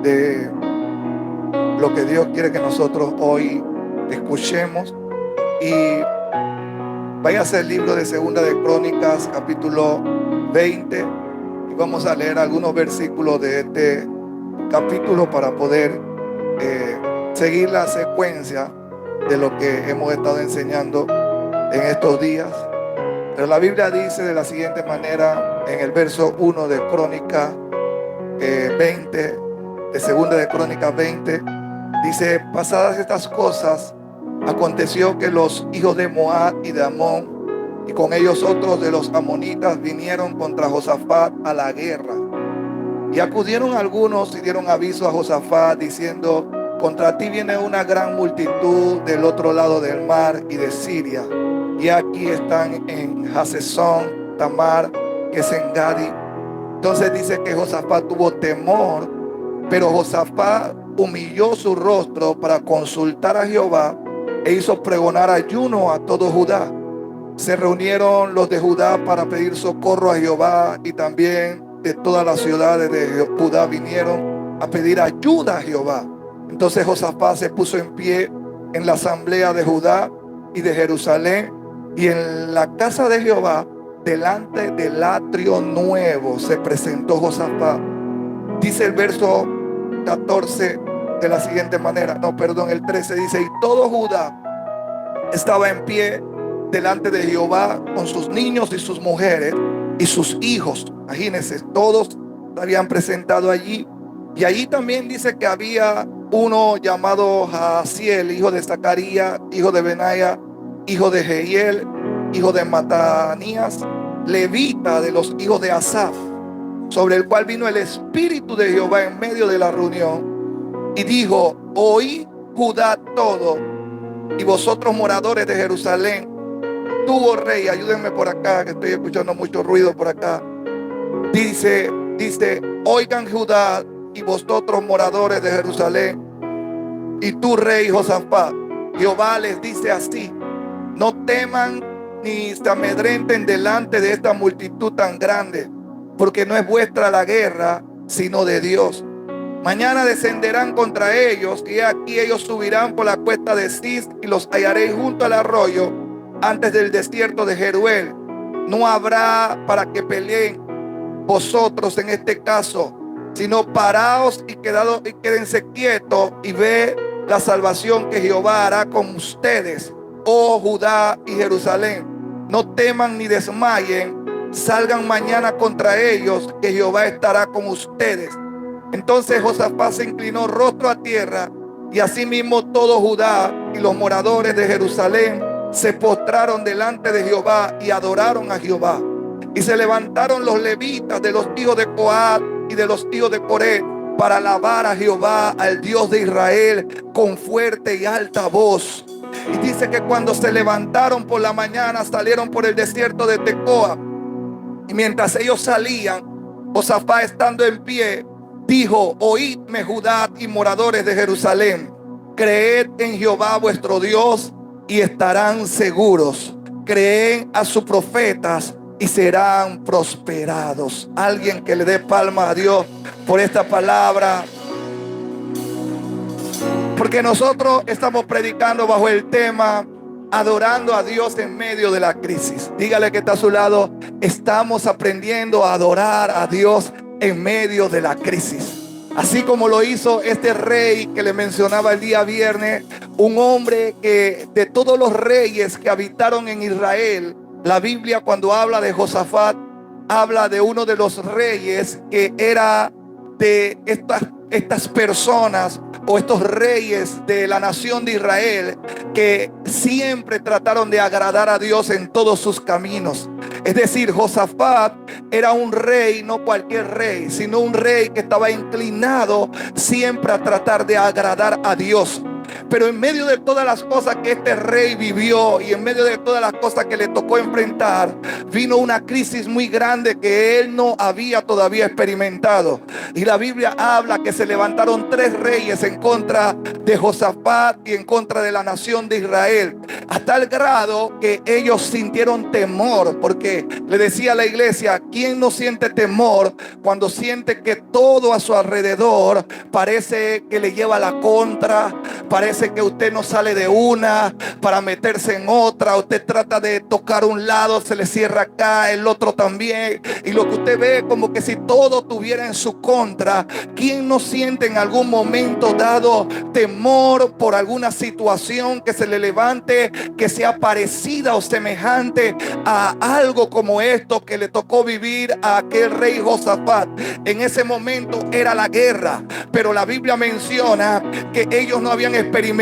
de lo que Dios quiere que nosotros hoy escuchemos. Y váyase al libro de Segunda de Crónicas, capítulo 20, y vamos a leer algunos versículos de este capítulo para poder seguir la secuencia de lo que hemos estado enseñando en estos días. Pero la Biblia dice de la siguiente manera en el verso 1 de Crónicas 20, de Segunda de Crónicas 20, dice: pasadas estas cosas, aconteció que los hijos de Moab y de Amón, y con ellos otros de los amonitas, vinieron contra Josafat a la guerra. Y acudieron algunos y dieron aviso a Josafat, diciendo: contra ti viene una gran multitud del otro lado del mar y de Siria, y aquí están en Hasezón Tamar, que es en Gadi. Entonces dice que Josafat tuvo temor, pero Josafat humilló su rostro para consultar a Jehová e hizo pregonar ayuno a todo Judá. Se reunieron los de Judá para pedir socorro a Jehová, y también de todas las ciudades de Judá vinieron a pedir ayuda a Jehová. Entonces Josafat se puso en pie en la asamblea de Judá y de Jerusalén, y en la casa de Jehová, delante del atrio nuevo, se presentó Josafat. Dice el verso 14 de la siguiente manera, el 13 dice: y todo Judá estaba en pie delante de Jehová con sus niños y sus mujeres y sus hijos. Imagínense, todos se habían presentado allí. Y allí también dice que había uno llamado Jaasiel, hijo de Zacarías, hijo de Benaya, hijo de Jehiel, hijo de Matanías, levita de los hijos de Asaf, sobre el cual vino el Espíritu de Jehová en medio de la reunión, y dijo: oí Judá todo, y vosotros moradores de Jerusalén, tuvo rey. Ayúdenme por acá, que estoy escuchando mucho ruido por acá. Dice, oigan Judá y vosotros moradores de Jerusalén, y tú rey Josafat, Jehová les dice así: no teman ni se amedrenten delante de esta multitud tan grande, porque no es vuestra la guerra, sino de Dios. Mañana descenderán contra ellos, y aquí ellos subirán por la cuesta de Cis, y los hallaréis junto al arroyo, antes del desierto de Jeruel. No habrá para que peleen vosotros en este caso, sino paraos y quédense quietos, y ve la salvación que Jehová hará con ustedes, oh Judá y Jerusalén. No teman ni desmayen, salgan mañana contra ellos, que Jehová estará con ustedes. Entonces Josafat se inclinó rostro a tierra, y asimismo todo Judá y los moradores de Jerusalén se postraron delante de Jehová y adoraron a Jehová. Y se levantaron los levitas de los hijos de Coat y de los hijos de Coré para alabar a Jehová, al Dios de Israel, con fuerte y alta voz. Y dice que cuando se levantaron por la mañana, salieron por el desierto de Tecoa. Y mientras ellos salían, Josafat, estando en pie, dijo: oídme Judá y moradores de Jerusalén, creed en Jehová vuestro Dios y estarán seguros. Creed a sus profetas y serán prosperados. Alguien que le dé palmas a Dios por esta palabra, porque nosotros estamos predicando bajo el tema adorando a Dios en medio de la crisis. Dígale que está a su lado: estamos aprendiendo a adorar a Dios en medio de la crisis. Así como lo hizo este rey que le mencionaba el día viernes, un hombre que de todos los reyes que habitaron en Israel, la Biblia, cuando habla de Josafat, habla de uno de los reyes que era de estas personas o estos reyes de la nación de Israel que siempre trataron de agradar a Dios en todos sus caminos. Es decir, Josafat era un rey, no cualquier rey, sino un rey que estaba inclinado siempre a tratar de agradar a Dios. Pero en medio de todas las cosas que este rey vivió y en medio de todas las cosas que le tocó enfrentar, vino una crisis muy grande que él no había todavía experimentado. Y la Biblia habla que se levantaron 3 reyes en contra de Josafat y en contra de la nación de Israel, a tal grado que ellos sintieron temor, porque le decía a la iglesia: ¿quién no siente temor cuando siente que todo a su alrededor parece que le lleva la contra? Parece que usted no sale de una para meterse en otra. Usted trata de tocar un lado, se le cierra acá, el otro también, y lo que usted ve como que si todo tuviera en su contra. ¿Quién no siente en algún momento dado temor por alguna situación que se le levante, que sea parecida o semejante a algo como esto que le tocó vivir a aquel rey Josafat? En ese momento era la guerra, pero la Biblia menciona que ellos no habían experimentado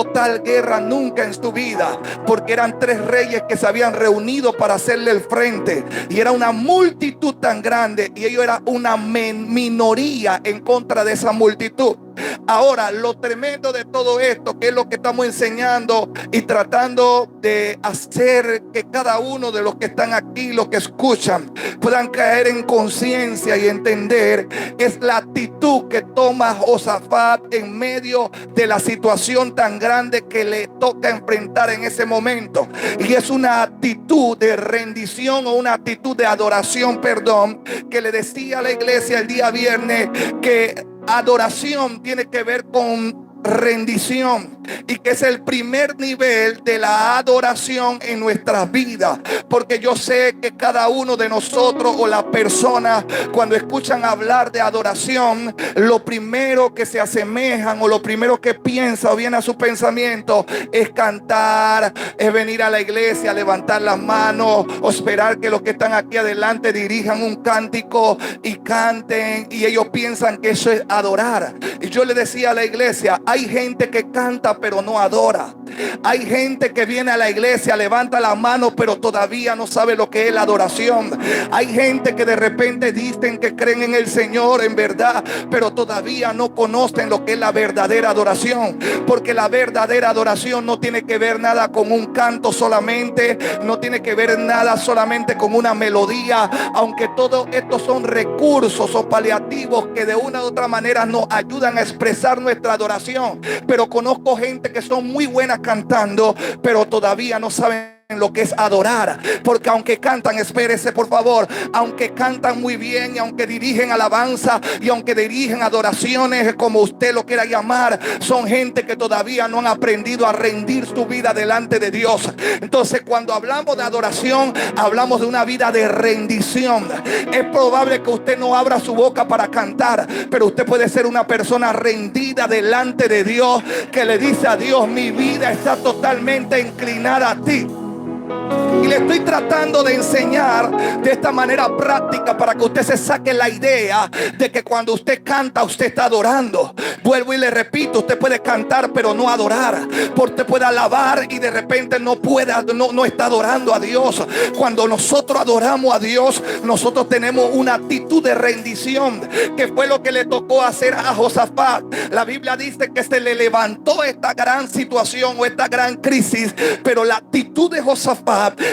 tal guerra nunca en su vida, porque eran 3 reyes que se habían reunido para hacerle el frente, y era una multitud tan grande y ellos eran una minoría en contra de esa multitud. Ahora, lo tremendo de todo esto, que es lo que estamos enseñando y tratando de hacer que cada uno de los que están aquí, los que escuchan, puedan caer en conciencia y entender, es la actitud que toma Josafat en medio de la situación tan grande que le toca enfrentar en ese momento. Y es una actitud de rendición, o una actitud de adoración, perdón, que le decía a la iglesia el día viernes que adoración tiene que ver con rendición, y que es el primer nivel de la adoración en nuestras vidas, porque yo sé que cada uno de nosotros, o las personas, cuando escuchan hablar de adoración, lo primero que se asemejan o lo primero que piensa o viene a su pensamiento es cantar, es venir a la iglesia, levantar las manos o esperar que los que están aquí adelante dirijan un cántico y canten, y ellos piensan que eso es adorar. Y yo le decía a la iglesia: hay gente que canta pero no adora. Hay gente que viene a la iglesia, levanta la mano, pero todavía no sabe lo que es la adoración. Hay gente que de repente dicen que creen en el Señor en verdad, pero todavía no conocen lo que es la verdadera adoración. Porque la verdadera adoración no tiene que ver nada con un canto solamente, no tiene que ver nada solamente con una melodía, aunque todos estos son recursos o paliativos que de una u otra manera nos ayudan a expresar nuestra adoración. Pero conozco gente que son muy buenas cantando, pero todavía no saben lo que es adorar, porque aunque cantan, espérese por favor, aunque cantan muy bien y aunque dirigen alabanza y aunque dirigen adoraciones, como usted lo quiera llamar, son gente que todavía no han aprendido a rendir su vida delante de Dios. Entonces, cuando hablamos de adoración, hablamos de una vida de rendición. Es probable que usted no abra su boca para cantar, pero usted puede ser una persona rendida delante de Dios, que le dice a Dios: mi vida está totalmente inclinada a ti. Y le estoy tratando de enseñar de esta manera práctica para que usted se saque la idea de que cuando usted canta, usted está adorando. Vuelvo y le repito: usted puede cantar pero no adorar. Porque usted puede alabar y de repente no está adorando a Dios. Cuando nosotros adoramos a Dios, nosotros tenemos una actitud de rendición, que fue lo que le tocó hacer a Josafat. La Biblia dice que se le levantó esta gran situación o esta gran crisis, pero la actitud de Josafat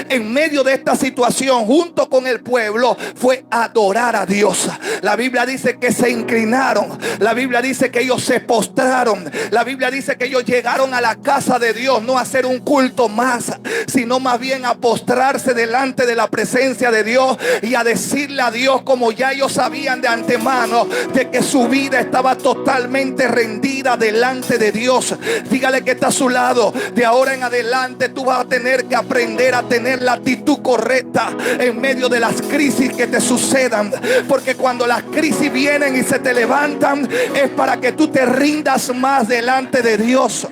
en medio de esta situación, junto con el pueblo, fue adorar a Dios. La Biblia dice que se inclinaron. La Biblia dice que ellos se postraron. La Biblia dice que ellos llegaron a la casa de Dios, no a hacer un culto más, sino más bien a postrarse delante de la presencia de Dios y a decirle a Dios, como ya ellos sabían de antemano, de que su vida estaba totalmente rendida delante de Dios. Dígale que está a su lado: de ahora en adelante tú vas a tener que aprender a tener la actitud correcta en medio de las crisis que te sucedan, porque cuando las crisis vienen y se te levantan, es para que tú te rindas más delante de Dios.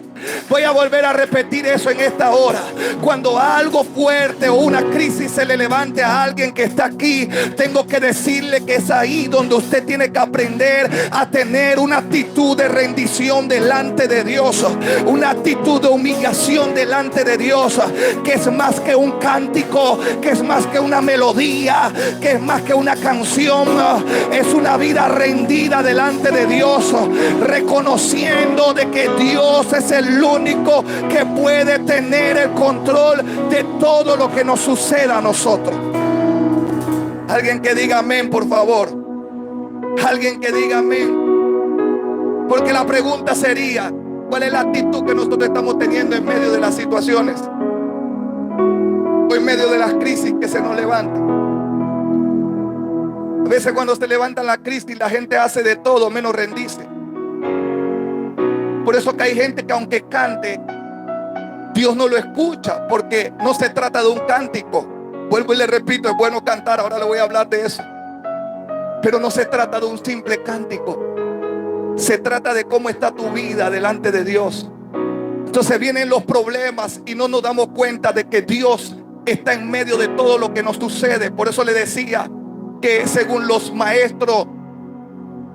Voy a volver a repetir eso en esta hora. Cuando algo fuerte o una crisis se le levante a alguien que está aquí, tengo que decirle que es ahí donde usted tiene que aprender a tener una actitud de rendición delante de Dios, una actitud de humillación delante de Dios, que es más que un cántico, que es más que una melodía, que es más que una canción. Es una vida rendida delante de Dios, reconociendo de que Dios es el el único que puede tener el control de todo lo que nos suceda a nosotros. Alguien que diga amén, por favor. Alguien que diga amén. Porque la pregunta sería: ¿cuál es la actitud que nosotros estamos teniendo en medio de las situaciones o en medio de las crisis que se nos levantan? A veces cuando se levantan las crisis, la gente hace de todo menos rendirse. Por eso que hay gente que aunque cante, Dios no lo escucha, porque no se trata de un cántico. Vuelvo y le repito, es bueno cantar, ahora le voy a hablar de eso. Pero no se trata de un simple cántico. Se trata de cómo está tu vida delante de Dios. Entonces vienen los problemas y no nos damos cuenta de que Dios está en medio de todo lo que nos sucede. Por eso le decía que según los maestros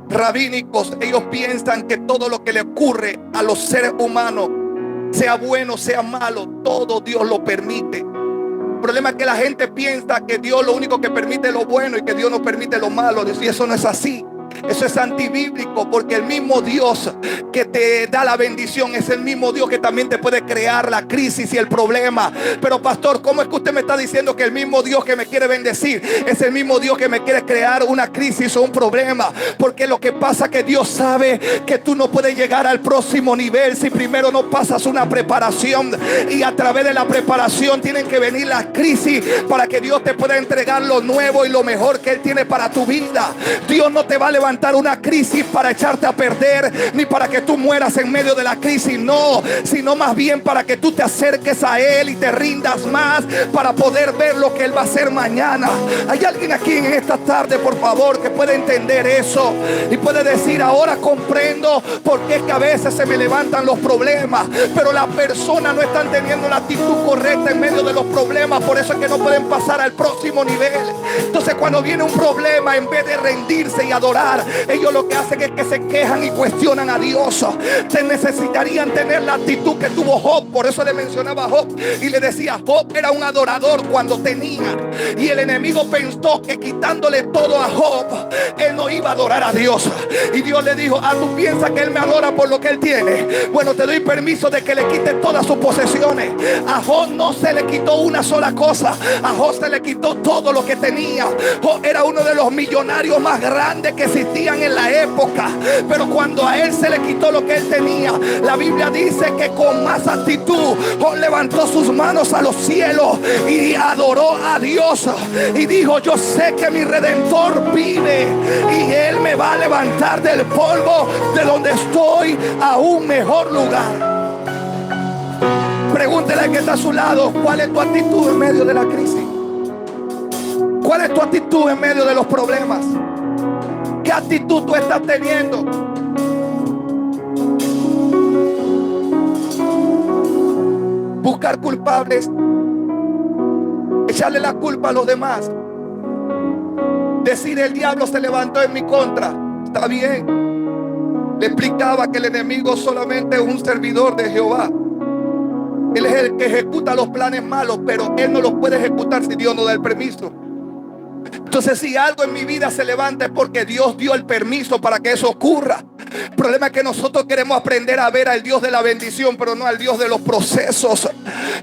rabínicos, ellos piensan que todo lo que le ocurre a los seres humanos, sea bueno, sea malo, todo Dios lo permite. El problema es que la gente piensa que Dios lo único que permite es lo bueno y que Dios no permite lo malo. Y eso no es así. Eso es antibíblico, porque el mismo Dios que te da la bendición es el mismo Dios que también te puede crear la crisis y el problema. Pero pastor, ¿cómo es que usted me está diciendo que el mismo Dios que me quiere bendecir es el mismo Dios que me quiere crear una crisis o un problema? Porque lo que pasa es que Dios sabe que tú no puedes llegar al próximo nivel si primero no pasas una preparación, y a través de la preparación tienen que venir las crisis para que Dios te pueda entregar lo nuevo y lo mejor que Él tiene para tu vida. Dios no te va a levantar una crisis para echarte a perder, ni para que tú mueras en medio de la crisis, no, sino más bien para que tú te acerques a Él y te rindas más para poder ver lo que Él va a hacer mañana. Hay alguien aquí en esta tarde, por favor, que puede entender eso y puede decir: ahora comprendo por qué es que a veces se me levantan los problemas, pero las personas no están teniendo la actitud correcta en medio de los problemas, por eso es que no pueden pasar al próximo nivel. Entonces cuando viene un problema, en vez de rendirse y adorar, ellos lo que hacen es que se quejan y cuestionan a Dios. Te necesitarían tener la actitud que tuvo Job. Por eso le mencionaba a Job y le decía: Job era un adorador cuando tenía, y el enemigo pensó que quitándole todo a Job, él no iba a adorar a Dios. Y Dios le dijo: tú piensas que él me adora por lo que él tiene. Bueno, te doy permiso de que le quite todas sus posesiones. A Job no se le quitó una sola cosa, a Job se le quitó todo lo que tenía. Job era uno de los millonarios más grandes que existían en la época, pero cuando a él se le quitó lo que él tenía, la Biblia dice que con más actitud Job levantó sus manos a los cielos y adoró a Dios y dijo: yo sé que mi Redentor vive y Él me va a levantar del polvo de donde estoy a un mejor lugar. Pregúntele al que está a su lado: ¿cuál es tu actitud en medio de la crisis? ¿Cuál es tu actitud en medio de los problemas? ¿Qué actitud tú estás teniendo? Buscar culpables, echarle la culpa a los demás, decir: el diablo se levantó en mi contra. Está bien. Le explicaba que el enemigo solamente es un servidor de Jehová. Él es el que ejecuta los planes malos, pero él no los puede ejecutar si Dios no da el permiso. Entonces, si algo en mi vida se levanta, es porque Dios dio el permiso para que eso ocurra. El problema es que nosotros queremos aprender a ver al Dios de la bendición, pero no al Dios de los procesos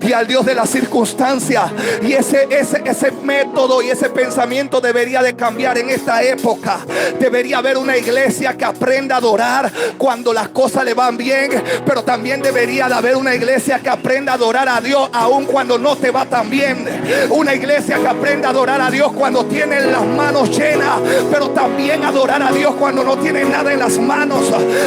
y al Dios de las circunstancias. Y ese método y ese pensamiento debería de cambiar en esta época. Debería haber una iglesia que aprenda a adorar cuando las cosas le van bien, pero también debería de haber una iglesia que aprenda a adorar a Dios aun cuando no te va tan bien. Una iglesia que aprenda a adorar a Dios cuando tiene las manos llenas, pero también adorar a Dios cuando no tiene nada en las manos.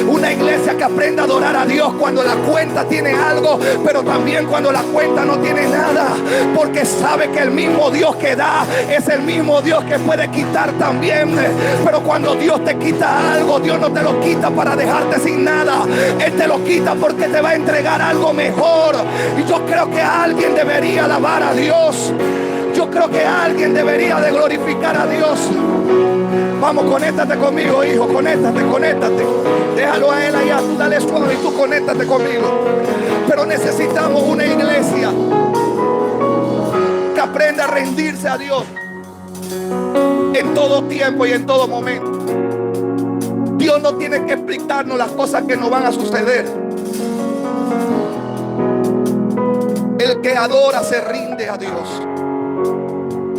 Una iglesia que aprenda a adorar a Dios cuando la cuenta tiene algo, pero también cuando la cuenta no tiene nada, porque sabe que el mismo Dios que da es el mismo Dios que puede quitar también. Pero cuando Dios te quita algo, Dios no te lo quita para dejarte sin nada. Él te lo quita porque te va a entregar algo mejor. Y yo creo que alguien debería alabar a Dios. Yo creo que alguien debería de glorificar a Dios. Vamos, conéctate conmigo, hijo, conéctate. Déjalo a él allá, tú dale suave y tú conéctate conmigo. Pero necesitamos una iglesia que aprenda a rendirse a Dios en todo tiempo y en todo momento. Dios no tiene que explicarnos las cosas que nos van a suceder. El que adora se rinde a Dios.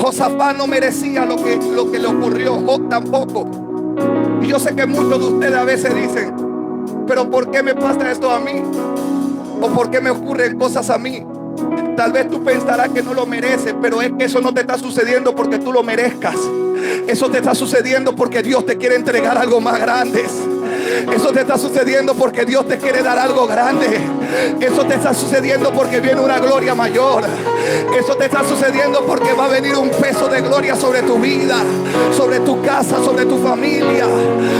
Josafat no merecía lo que le ocurrió, Job tampoco. Y yo sé que muchos de ustedes a veces dicen: pero ¿por qué me pasa esto a mí? ¿O por qué me ocurren cosas a mí? Tal vez tú pensarás que no lo mereces, pero es que eso no te está sucediendo porque tú lo merezcas. Eso te está sucediendo porque Dios te quiere entregar algo más grande. Eso te está sucediendo porque Dios te quiere dar algo grande. Eso te está sucediendo porque viene una gloria mayor. Eso te está sucediendo porque va a venir un peso de gloria sobre tu vida, sobre tu casa, sobre tu familia.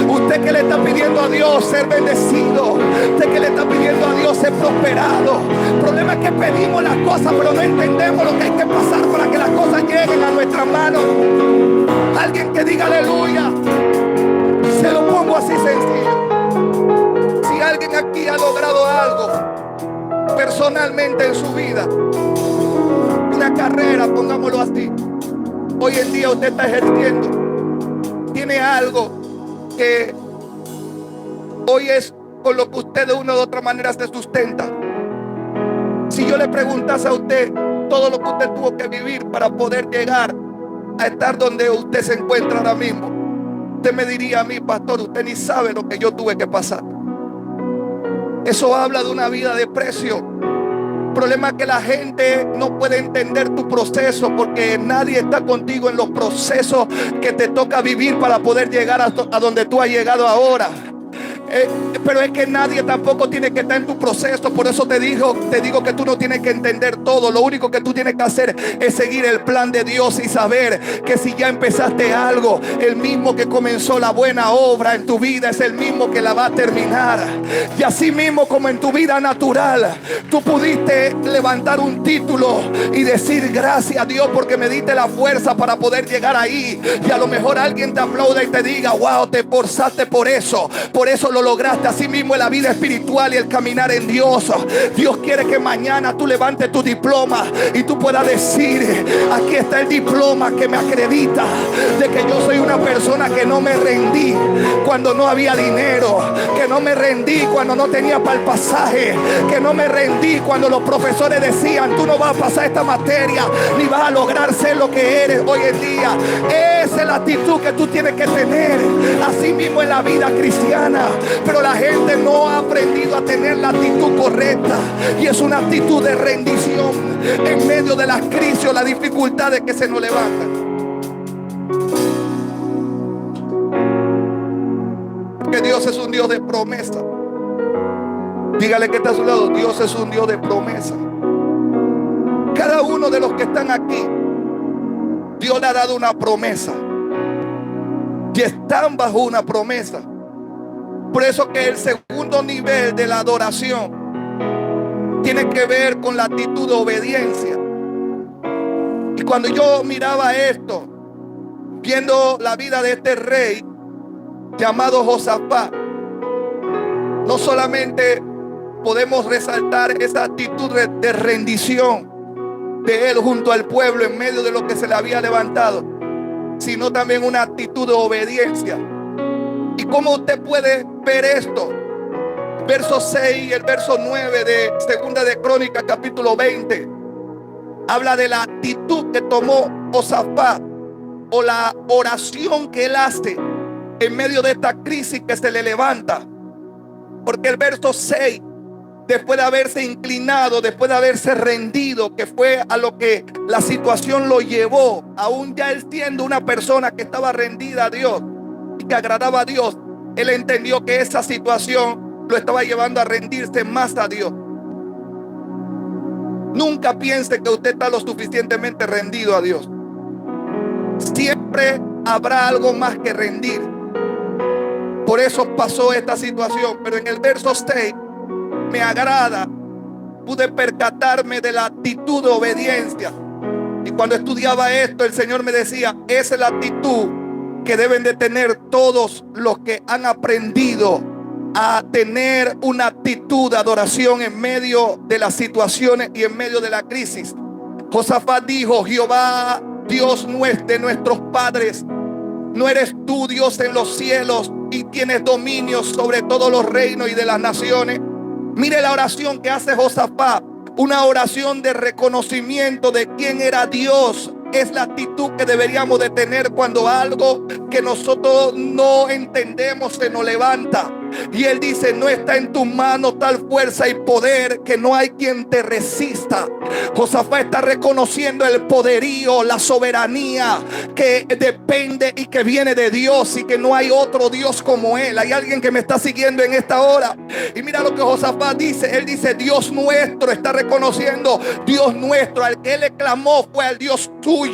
Usted que le está pidiendo a Dios ser bendecido, usted que le está pidiendo a Dios ser prosperado. El problema es que pedimos las cosas, pero no entendemos lo que hay que pasar para que las cosas lleguen a nuestras manos. Alguien que diga aleluya. Se lo pongo así sencillo. Si alguien aquí ha logrado algo personalmente en su vida, una carrera, pongámoslo así, hoy en día usted está ejerciendo, tiene algo que hoy es con lo que usted de una u otra manera se sustenta. Si yo le preguntase a usted todo lo que usted tuvo que vivir para poder llegar a estar donde usted se encuentra ahora mismo, usted me diría a mí: pastor, usted ni sabe lo que yo tuve que pasar. Eso habla de una vida de precio. El problema es que la gente no puede entender tu proceso, porque nadie está contigo en los procesos que te toca vivir para poder llegar a donde tú has llegado ahora. Pero es que nadie tampoco tiene que estar en tu proceso. Por eso te digo que tú no tienes que entender todo. Lo único que tú tienes que hacer es seguir el plan de Dios y saber que si ya empezaste algo, el mismo que comenzó la buena obra en tu vida es el mismo que la va a terminar. Y así mismo como en tu vida natural tú pudiste levantar un título y decir: gracias a Dios porque me diste la fuerza para poder llegar ahí. Y a lo mejor alguien te aplauda y te diga: wow, te esforzaste por eso lo lograste. Así mismo en la vida espiritual y el caminar en Dios, Dios quiere que mañana tú levantes tu diploma y tú puedas decir: aquí está el diploma que me acredita de que yo soy una persona que no me rendí cuando no había dinero, que no me rendí cuando no tenía para el pasaje, que no me rendí cuando los profesores decían: tú no vas a pasar esta materia ni vas a lograr ser lo que eres hoy en día. Esa es la actitud que tú tienes que tener. Así mismo en la vida cristiana. Pero la gente no ha aprendido a tener la actitud correcta, y es una actitud de rendición en medio de las crisis o las dificultades que se nos levantan. Que Dios es un Dios de promesa. Dígale que está a su lado: Dios es un Dios de promesa. Cada uno de los que están aquí, Dios le ha dado una promesa y están bajo una promesa. Por eso que el segundo nivel de la adoración tiene que ver con la actitud de obediencia. Y cuando yo miraba esto, viendo la vida de este rey llamado Josafat, no solamente podemos resaltar esa actitud de rendición de él junto al pueblo en medio de lo que se le había levantado, sino también una actitud de obediencia. ¿Y cómo usted puede ver esto? Verso 6 y el verso 9 de Segunda de Crónicas capítulo 20 habla de la actitud que tomó Josafat, o la oración que él hace en medio de esta crisis que se le levanta. Porque el verso 6, después de haberse inclinado, después de haberse rendido, que fue a lo que la situación lo llevó, aún ya él siendo una persona que estaba rendida a Dios y que agradaba a Dios, él entendió que esa situación lo estaba llevando a rendirse más a Dios. Nunca piense que usted está lo suficientemente rendido a Dios. Siempre habrá algo más que rendir. Por eso pasó esta situación. Pero en el verso 6 me agrada, pude percatarme de la actitud de obediencia. Y cuando estudiaba esto, el Señor me decía: esa es la actitud que deben de tener todos los que han aprendido a tener una actitud de adoración en medio de las situaciones y en medio de la crisis. Josafat dijo: Jehová, Dios de nuestros padres, ¿no eres tú Dios en los cielos y tienes dominio sobre todos los reinos y de las naciones? Mire la oración que hace Josafat Una oración de reconocimiento de quién era Dios. Es la actitud que deberíamos de tener cuando algo que nosotros no entendemos se nos levanta. Y él dice: no está en tus manos tal fuerza y poder que no hay quien te resista. Josafat está reconociendo el poderío, la soberanía que depende y que viene de Dios, y que no hay otro Dios como él. Hay alguien que me está siguiendo en esta hora. Y mira lo que Josafat dice. Él dice: Dios nuestro. Está reconociendo: Dios nuestro. Al que él le clamó fue al Dios tuyo.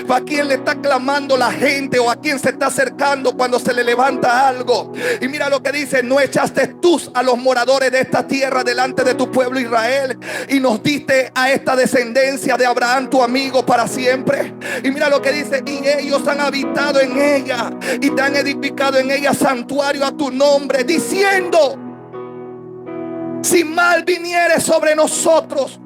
¿A quién le está clamando la gente, o a quién se está acercando cuando se le levanta algo? Y mira lo que dice: no echaste tú a los moradores de esta tierra delante de tu pueblo Israel, y nos diste a esta descendencia de Abraham tu amigo para siempre. Y mira lo que dice: y ellos han habitado en ella y te han edificado en ella santuario a tu nombre, diciendo: si mal viniere sobre nosotros,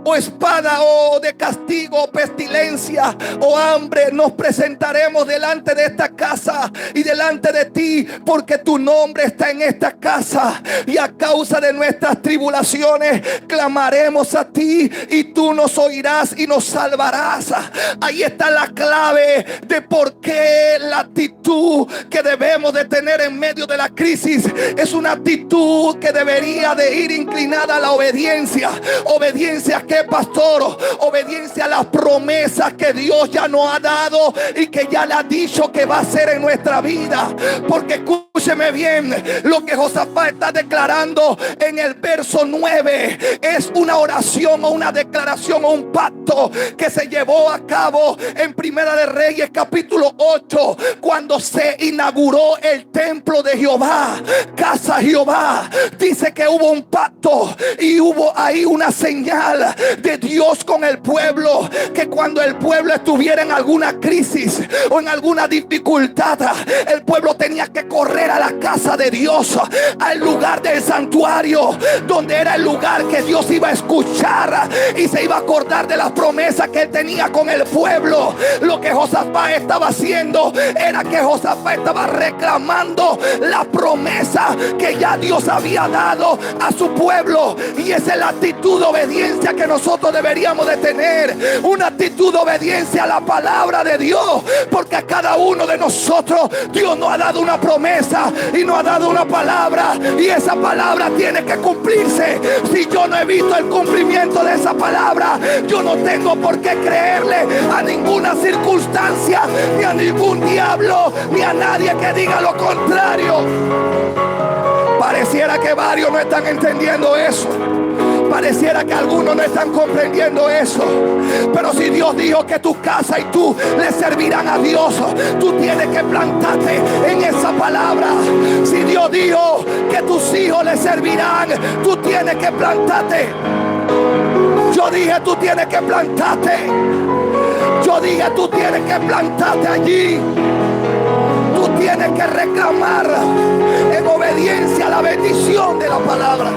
o espada, o de castigo, o pestilencia, o hambre, nos presentaremos delante de esta casa y delante de ti, porque tu nombre está en esta casa, y a causa de nuestras tribulaciones clamaremos a ti, y tú nos oirás y nos salvarás. Ahí está la clave de por qué la actitud que debemos de tener en medio de la crisis es una actitud que debería de ir inclinada a la obediencia. ¿Obediencia a qué, pastor? Obediencia a las promesas que Dios ya nos ha dado y que ya le ha dicho que va a hacer en nuestra vida. Porque escúcheme bien, lo que Josafat está declarando en el verso 9 es una oración, o una declaración, o un pacto que se llevó a cabo en Primera de Reyes capítulo 8, cuando se inauguró el templo de Jehová, casa Jehová. Dice que hubo un pacto y hubo ahí una señal de Dios con el pueblo, que cuando el pueblo estuviera en alguna crisis o en alguna dificultad, el pueblo tenía que correr a la casa de Dios, al lugar del santuario, donde era el lugar que Dios iba a escuchar y se iba a acordar de las promesas que él tenía con el pueblo. Lo que Josafat estaba haciendo era que Josafat estaba reclamando la promesa que ya Dios había dado a su pueblo, y esa es la actitud de obediencia que nosotros deberíamos de tener. Una actitud de obediencia a la palabra de Dios, porque a cada uno de nosotros Dios nos ha dado una promesa y nos ha dado una palabra, y esa palabra tiene que cumplirse. Si yo no he visto el cumplimiento de esa palabra, yo no tengo por qué creerle a ninguna circunstancia, ni a ningún diablo, ni a nadie que diga lo contrario. Pareciera que varios no están entendiendo eso. Pareciera que algunos no están comprendiendo eso. Pero si Dios dijo que tu casa y tú le servirán a Dios, tú tienes que plantarte en esa palabra. Si Dios dijo que tus hijos le servirán, tú tienes que plantarte. Yo dije: tú tienes que plantarte. Yo dije: tú tienes que plantarte allí. Tú tienes que reclamar en obediencia a la bendición de la palabra.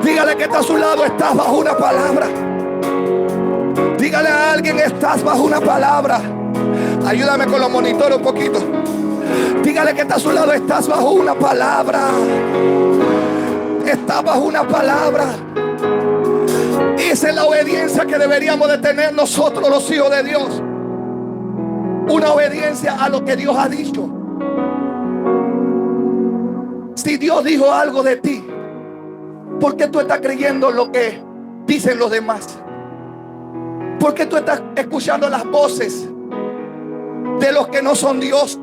Dígale que está a su lado: estás bajo una palabra. Dígale a alguien: estás bajo una palabra. Ayúdame con los monitores un poquito. Dígale que está a su lado: estás bajo una palabra. Estás bajo una palabra. Esa es la obediencia que deberíamos de tener nosotros, los hijos de Dios. Una obediencia a lo que Dios ha dicho. Si Dios dijo algo de ti, ¿por qué tú estás creyendo lo que dicen los demás? ¿Por qué tú estás escuchando las voces de los que no son Dios?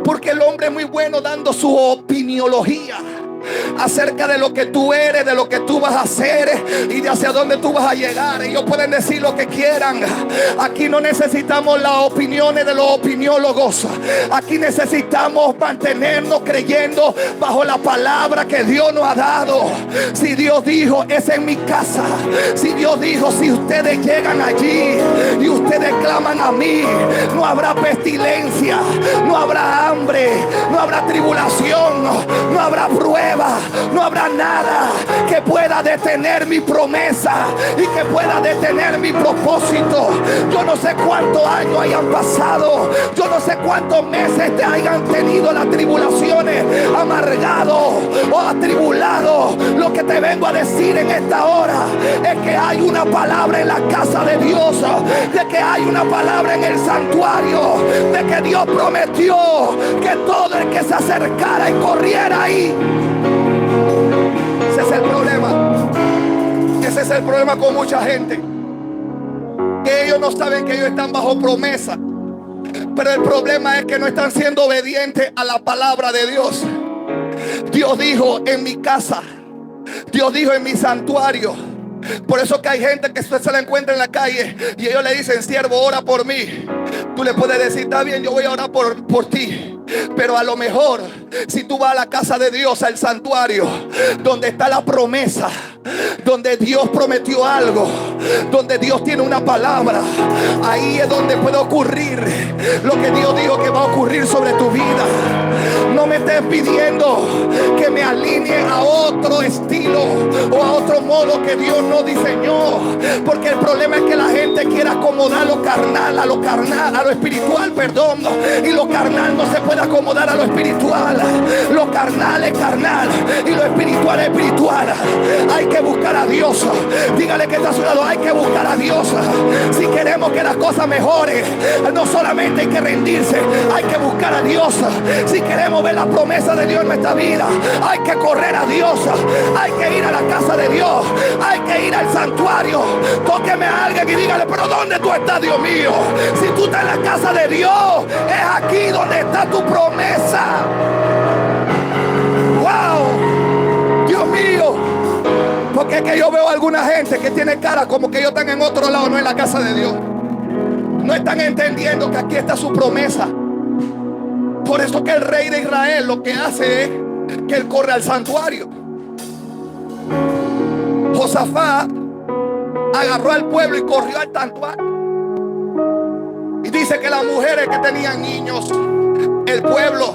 Porque el hombre es muy bueno dando su opiniología acerca de lo que tú eres, de lo que tú vas a hacer y de hacia dónde tú vas a llegar. Ellos pueden decir lo que quieran. Aquí no necesitamos las opiniones de los opiniólogos. Aquí necesitamos mantenernos creyendo bajo la palabra que Dios nos ha dado. Si Dios dijo: es en mi casa. Si Dios dijo: si ustedes llegan allí y ustedes claman a mí, no habrá pestilencia, no habrá hambre, no habrá tribulación, no habrá prueba, no habrá nada que pueda detener mi promesa y que pueda detener mi propósito. Yo no sé cuántos años hayan pasado, yo no sé cuántos meses te hayan tenido las tribulaciones, amargado o atribulado. Lo que te vengo a decir en esta hora es que hay una palabra en la casa de Dios, de que hay una palabra en el santuario, de que Dios prometió que todo el que se acercara y corriera ahí. Ese es el problema. Ese es el problema con mucha gente, que ellos no saben que ellos están bajo promesa, pero el problema es que no están siendo obedientes a la palabra de Dios. Dios dijo en mi casa, Dios dijo en mi santuario. Por eso que hay gente que usted se la encuentra en la calle y ellos le dicen: siervo, ora por mí. Tú le puedes decir: está bien, yo voy a orar por ti. Pero a lo mejor, si tú vas a la casa de Dios, al santuario, donde está la promesa, donde Dios prometió algo, donde Dios tiene una palabra, ahí es donde puede ocurrir lo que Dios dijo que va a ocurrir sobre tu vida. No me estés pidiendo que me alinee a otro estilo o a otro modo que Dios no diseñó, porque el problema es que la gente quiere acomodar lo carnal a lo carnal, a lo espiritual, perdón, y lo carnal no se puede acomodar a lo espiritual. Lo carnal es carnal y lo espiritual es espiritual. Hay que buscar a Dios. Dígale que está a su lado: hay que buscar a Dios. Si queremos que las cosas mejoren, no solamente hay que rendirse, hay que buscar a Dios. Si queremos ver la promesa de Dios en nuestra vida, hay que correr a Dios, hay que ir a la casa de Dios, hay que ir al santuario. Tóqueme a alguien y dígale: pero ¿dónde tú estás, Dios mío? Si tú estás en la casa de Dios, es aquí donde está tu promesa. Wow, Dios mío. Porque es que yo veo a alguna gente que tiene cara como que ellos están en otro lado, no en la casa de Dios. No están entendiendo que aquí está su promesa. Por eso que el rey de Israel lo que hace es que él corre al santuario. Josafat agarró al pueblo y corrió al santuario. Y dice que las mujeres que tenían niños, el pueblo,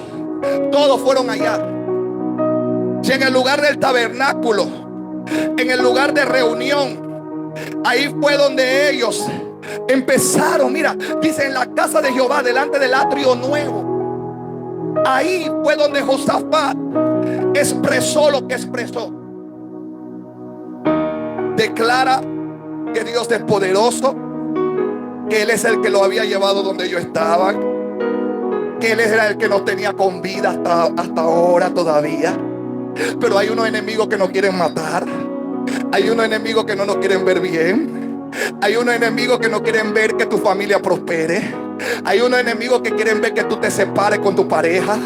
todos fueron allá. Y en el lugar del tabernáculo, en el lugar de reunión, ahí fue donde ellos empezaron. Mira, dice: en la casa de Jehová, delante del atrio nuevo. Ahí fue donde Josafat expresó lo que expresó. Declara que Dios es poderoso, que Él es el que lo había llevado donde ellos estaban, que Él era el que nos tenía con vida hasta ahora todavía. Pero hay unos enemigos que nos quieren matar. Hay unos enemigos que no nos quieren ver bien. Hay unos enemigos que no quieren ver que tu familia prospere. Hay unos enemigos que quieren ver que tú te separes con tu pareja.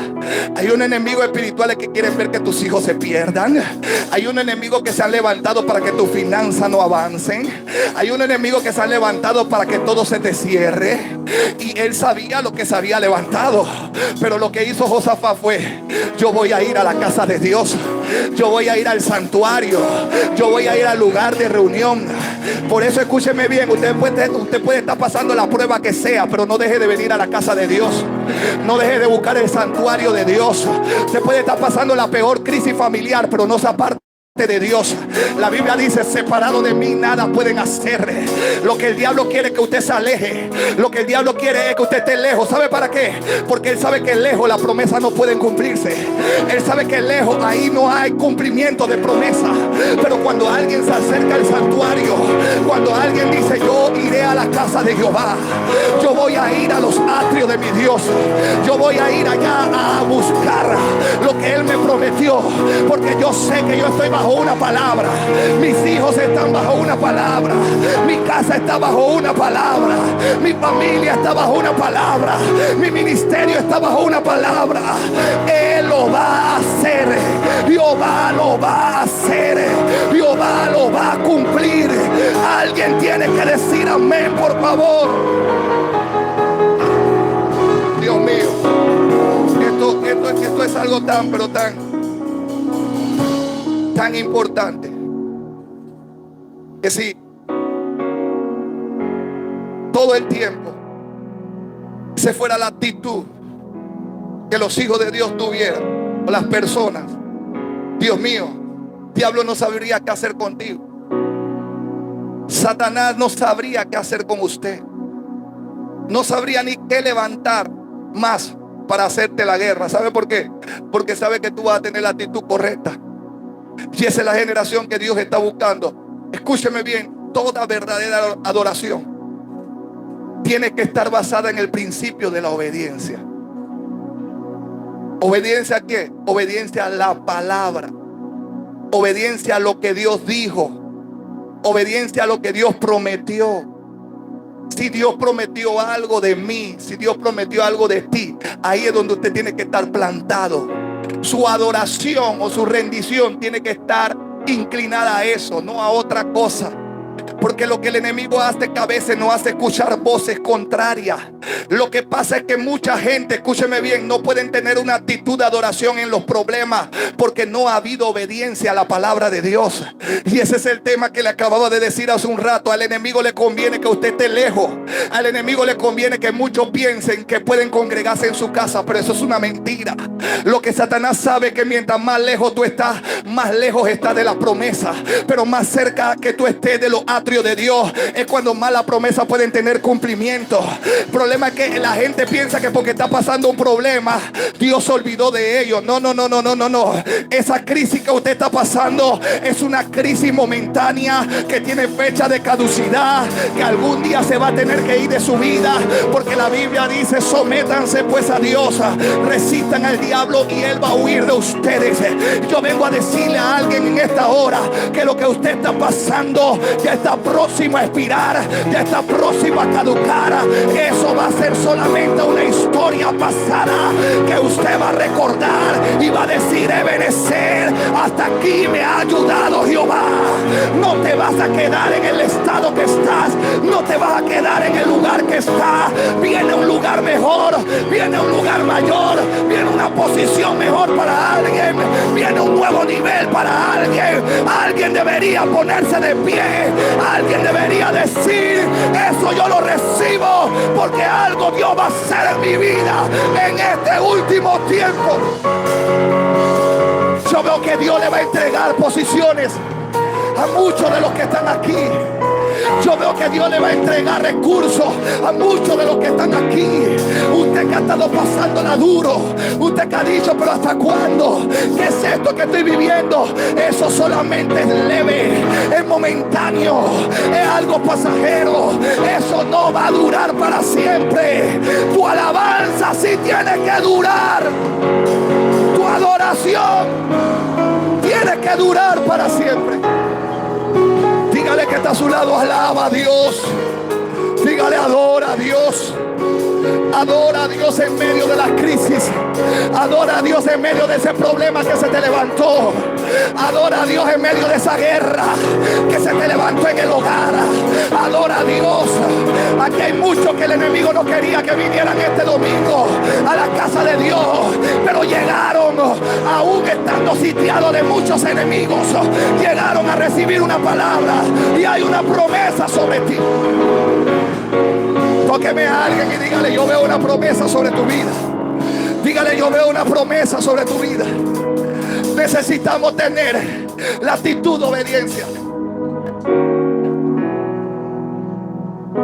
Hay unos enemigos espirituales que quieren ver que tus hijos se pierdan. Hay unos enemigos que se han levantado para que tus finanzas no avancen. Hay unos enemigos que se han levantado para que todo se te cierre. Y él sabía lo que se había levantado, pero lo que hizo Josafat fue: yo voy a ir a la casa de Dios, yo voy a ir al santuario, yo voy a ir al lugar de reunión. Por eso escúcheme bien, usted puede estar pasando la prueba que sea, pero no deje de venir a la casa de Dios. No deje de buscar el santuario de Dios. Usted puede estar pasando la peor crisis familiar, pero no se aparte de Dios. La Biblia dice: separado de mí nada pueden hacer. Lo que el diablo quiere es que usted se aleje. Lo que el diablo quiere es que usted esté lejos. ¿Sabe para qué? Porque él sabe que lejos las promesas no pueden cumplirse. Él sabe que lejos ahí no hay cumplimiento de promesa. Pero cuando alguien se acerca al santuario, cuando alguien dice: yo iré a la casa de Jehová, yo voy a ir a los atrios de mi Dios, yo voy a ir allá a buscar lo que Él me prometió, porque yo sé que yo estoy bajo una palabra. Mis hijos están bajo una palabra. Mi casa está bajo una palabra. Mi familia está bajo una palabra. Mi ministerio está bajo una palabra. Él lo va a hacer. Jehová lo va a hacer. Jehová lo va a cumplir. Alguien tiene que decir amén, por favor. Dios mío, esto es algo tan, pero tan importante, que si todo el tiempo se fuera la actitud que los hijos de Dios tuvieran, o las personas, Dios mío, diablo no sabría qué hacer contigo. Satanás no sabría qué hacer con usted. No sabría ni qué levantar más para hacerte la guerra. ¿Sabe por qué? Porque sabe que tú vas a tener la actitud correcta. Y esa es la generación que Dios está buscando. Escúcheme bien, toda verdadera adoración tiene que estar basada en el principio de la obediencia. ¿Obediencia a qué? Obediencia a la palabra. Obediencia a lo que Dios dijo. Obediencia a lo que Dios prometió. Si Dios prometió algo de mí, si Dios prometió algo de ti, ahí es donde usted tiene que estar plantado. Su adoración o su rendición tiene que estar inclinada a eso, no a otra cosa. Porque lo que el enemigo hace, que a veces no hace escuchar voces contrarias. Lo que pasa es que mucha gente, escúcheme bien, no pueden tener una actitud de adoración en los problemas porque no ha habido obediencia a la palabra de Dios. Y ese es el tema que le acababa de decir hace un rato. Al enemigo le conviene que usted esté lejos. Al enemigo le conviene que muchos piensen que pueden congregarse en su casa, pero eso es una mentira. Lo que Satanás sabe es que mientras más lejos tú estás, más lejos estás de la promesa. Pero más cerca que tú estés de los atrios de Dios es cuando más las promesas pueden tener cumplimiento. El problema es que la gente piensa que porque está pasando un problema, Dios se olvidó de ellos. No. Esa crisis que usted está pasando es una crisis momentánea que tiene fecha de caducidad, que algún día se va a tener que ir de su vida, porque la Biblia dice: sométanse pues a Dios, resistan al diablo y él va a huir de ustedes. Yo vengo a decirle a alguien en esta hora que lo que usted está pasando ya está próximo a expirar, ya está próximo a caducar. Eso va a ser solamente una historia pasada que usted va a recordar y va a decir: Ebenezer, hasta aquí me ha ayudado Jehová. No te vas a quedar en el estado que estás, no te vas a quedar en el lugar que estás. Viene un lugar mejor, viene un lugar mayor, viene una posición mejor para alguien, viene un nuevo nivel para alguien. Alguien debería ponerse de pie. Alguien debería decir: eso yo lo recibo, porque algo Dios va a hacer en mi vida en este último tiempo. Yo veo que Dios le va a entregar posiciones a muchos de los que están aquí. Yo veo que Dios le va a entregar recursos a muchos de los que están aquí. Usted que ha estado pasándola duro, usted que ha dicho: pero ¿hasta cuándo? ¿Qué es esto que estoy viviendo? Eso solamente es leve, es momentáneo, es algo pasajero. Eso no va a durar para siempre. Tu alabanza sí tiene que durar. Tu adoración tiene que durar para siempre. Dígale que está a su lado: alaba a Dios. Dígale: adora a Dios. Adora a Dios en medio de las crisis. Adora a Dios en medio de ese problema que se te levantó. Adora a Dios en medio de esa guerra que se te levantó en el hogar. Adora a Dios. Aquí hay muchos que el enemigo no quería que vinieran este domingo a la casa de Dios, pero llegaron, aún estando sitiados de muchos enemigos, llegaron a recibir una palabra y hay una promesa sobre ti. Tóqueme a alguien y dígale: yo veo una promesa sobre tu vida. Dígale: yo veo una promesa sobre tu vida. Necesitamos tener la actitud de obediencia.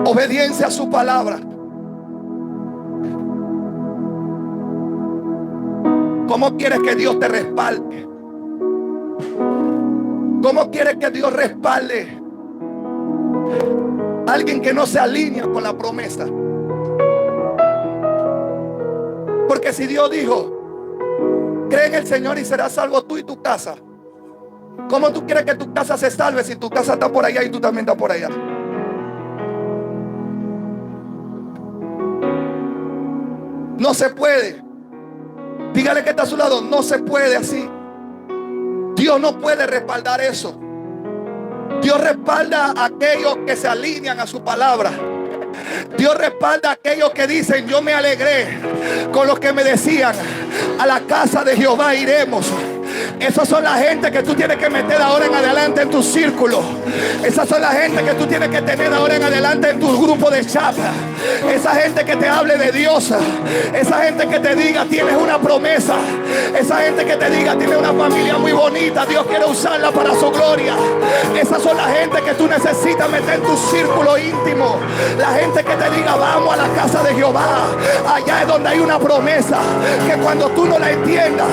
Obediencia a su palabra. ¿Cómo quieres que Dios te respalde? ¿Cómo quieres que Dios respalde a alguien que no se alinea con la promesa? Porque si Dios dijo: cree en el Señor y serás salvo tú y tu casa, ¿cómo tú quieres que tu casa se salve si tu casa está por allá y tú también estás por allá? No se puede. Dígale que está a su lado: no se puede así. Dios no puede respaldar eso. Dios respalda a aquellos que se alinean a su palabra. Dios respalda a aquellos que dicen: yo me alegré con los que me decían: a la casa de Jehová iremos. Esas son la gente que tú tienes que meter ahora en adelante en tu círculo. Esas son la gente que tú tienes que tener ahora en adelante en tu grupo de chat. Esa gente que te hable de Dios, esa gente que te diga tienes una promesa, esa gente que te diga tienes una familia muy bonita, Dios quiere usarla para su gloria. Esas son la gente que tú necesitas meter en tu círculo íntimo. La gente que te diga vamos a la casa de Jehová. Allá es donde hay una promesa que cuando tú no la entiendas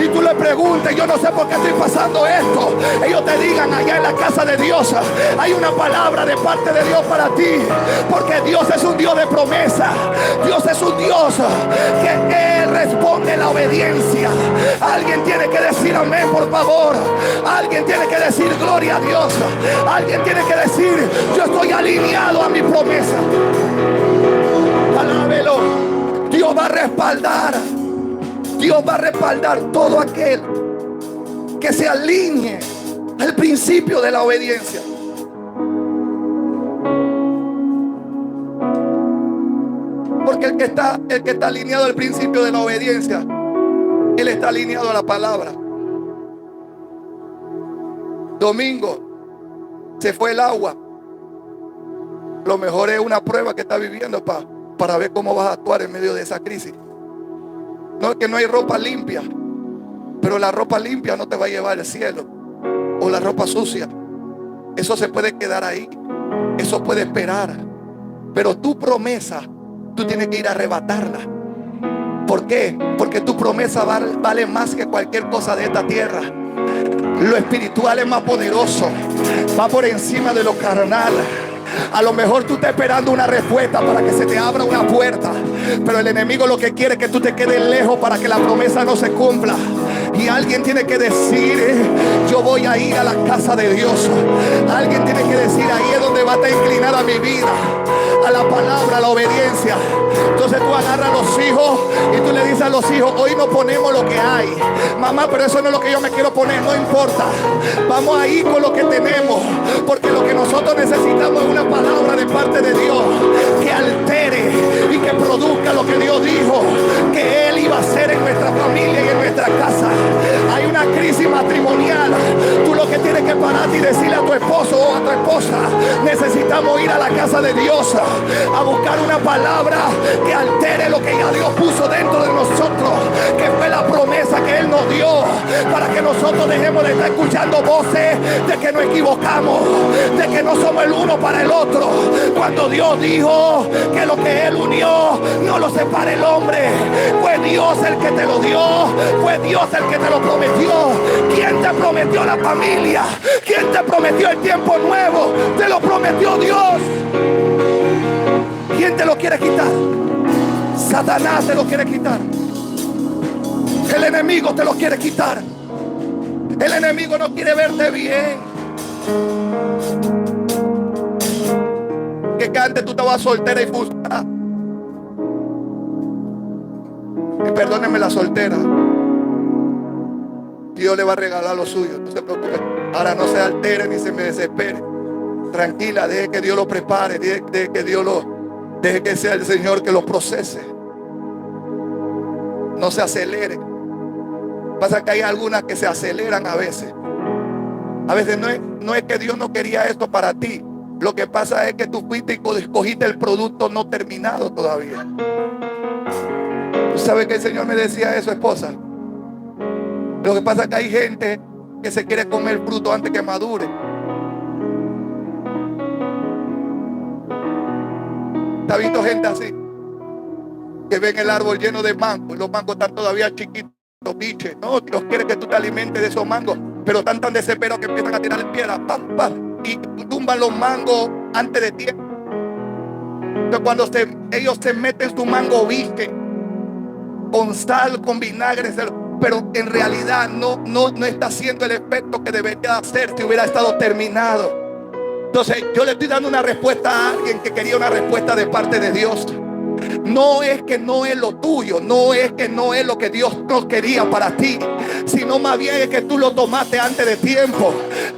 y tú le preguntes, yo no sé por qué estoy pasando esto, ellos te digan allá en la casa de Dios hay una palabra de parte de Dios para ti. Porque Dios es un Dios de promesa. Dios es un Dios que Él responde la obediencia. Alguien tiene que decir amén, por favor. Alguien tiene que decir gloria a Dios. Alguien tiene que decir yo estoy alineado a mi promesa. Alábelo. Dios va a respaldar. Dios va a respaldar todo aquel que se alinee al principio de la obediencia. Porque el que está alineado al principio de la obediencia, él está alineado a la palabra. Domingo, se fue el agua. Lo mejor es una prueba que está viviendo para ver cómo vas a actuar en medio de esa crisis. No es que no hay ropa limpia, pero la ropa limpia no te va a llevar al cielo. O la ropa sucia, eso se puede quedar ahí, eso puede esperar. Pero tu promesa, tú tienes que ir a arrebatarla. ¿Por qué? Porque tu promesa vale más que cualquier cosa de esta tierra. Lo espiritual es más poderoso, va por encima de lo carnal. A lo mejor tú estás esperando una respuesta para que se te abra una puerta, pero el enemigo lo que quiere es que tú te quedes lejos para que la promesa no se cumpla. Y alguien tiene que decir yo voy a ir a la casa de Dios. Alguien tiene que decir ahí es donde va a estar inclinada mi vida, a la palabra, a la obediencia. Entonces tú agarras a los hijos y tú le dices a los hijos, hoy no ponemos lo que hay. Mamá, pero eso no es lo que yo me quiero poner, no importa. Vamos a ir con lo que tenemos, porque lo que nosotros necesitamos es una palabra de parte de Dios que altere y que produzca lo que Dios dijo que Él iba a hacer en nuestra familia y en nuestra casa. Hay una crisis matrimonial. Tú lo que tienes que pararte y decirle a tu esposo o a tu esposa, necesitamos ir a la casa de Dios a buscar una palabra que altere lo que ya Dios puso dentro de nosotros, que fue la promesa que Él nos dio, para que nosotros dejemos de estar escuchando voces de que nos equivocamos, de que no somos el uno para el otro, cuando Dios dijo que lo que Él unió no lo separe el hombre. Fue Dios el que te lo dio, fue Dios el que te lo prometió. ¿Quién te prometió la familia? ¿Quién te prometió el tiempo nuevo? Te lo prometió Dios. ¿Quién te lo quiere quitar? Satanás te lo quiere quitar. El enemigo te lo quiere quitar. El enemigo no quiere verte bien. Que antes tú estabas soltera y frustrada. Y perdónenme la soltera, Dios le va a regalar lo suyo, no se preocupe. Ahora no se altere ni se me desespere. Tranquila, deje que Dios lo prepare, deje que sea el Señor que lo procese. No se acelere. Pasa que hay algunas que se aceleran a veces. A veces no es que Dios no quería esto para ti. Lo que pasa es que tú fuiste y escogiste el producto no terminado todavía. ¿Tú sabes que el Señor me decía eso, esposa? Lo que pasa es que hay gente que se quiere comer fruto antes que madure. ¿Te has visto gente así? Que ven el árbol lleno de mangos y los mangos están todavía chiquitos, biches. No, Dios quiere que tú te alimentes de esos mangos, pero están tan desesperados que empiezan a tirar piedras, pam, pam, y tumban los mangos antes de tiempo. Entonces cuando ellos se meten su mango virgen con sal, con vinagre, pero en realidad no está haciendo el efecto que debería hacer si hubiera estado terminado. Entonces yo le estoy dando una respuesta a alguien que quería una respuesta de parte de Dios. No es que no es lo tuyo, no es que no es lo que Dios no quería para ti, sino más bien es que tú lo tomaste antes de tiempo.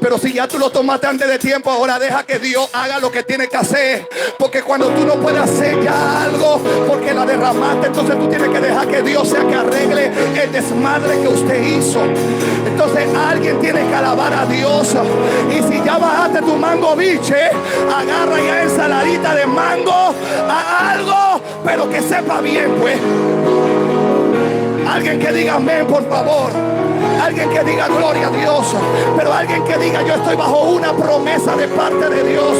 Pero si ya tú lo tomaste antes de tiempo, ahora deja que Dios haga lo que tiene que hacer. Porque cuando tú no puedes hacer ya algo porque la derramaste, entonces tú tienes que dejar que Dios sea que arregle el desmadre que usted hizo. Entonces alguien tiene que alabar a Dios. Y si ya bajaste tu mango biche, agarra ya ensaladita de mango, a algo, pero que sepa bien, pues. Alguien que diga amén, por favor. Alguien que diga gloria a Dios. Pero alguien que diga yo estoy bajo una promesa de parte de Dios.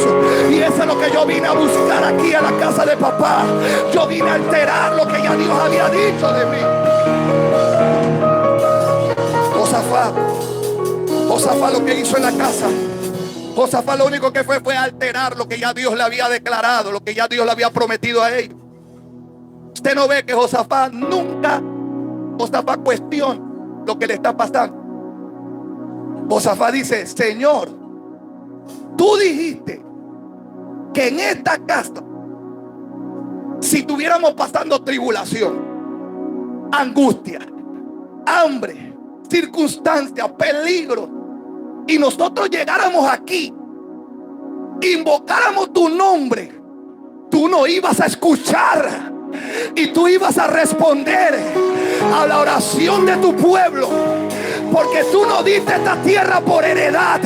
Y eso es lo que yo vine a buscar aquí a la casa de papá. Yo vine a alterar lo que ya Dios había dicho de mí. Josafat lo que hizo en la casa. Josafat lo único que fue alterar lo que ya Dios le había declarado, lo que ya Dios le había prometido a ellos. Usted no ve que Josafat cuestiona lo que le está pasando. Josafat dice: Señor, tú dijiste que en esta casa, si estuviéramos pasando tribulación, angustia, hambre, circunstancias, peligro, y nosotros llegáramos aquí, invocáramos tu nombre, tú no ibas a escuchar y tú ibas a responder a la oración de tu pueblo. Porque tú no diste esta tierra por heredad.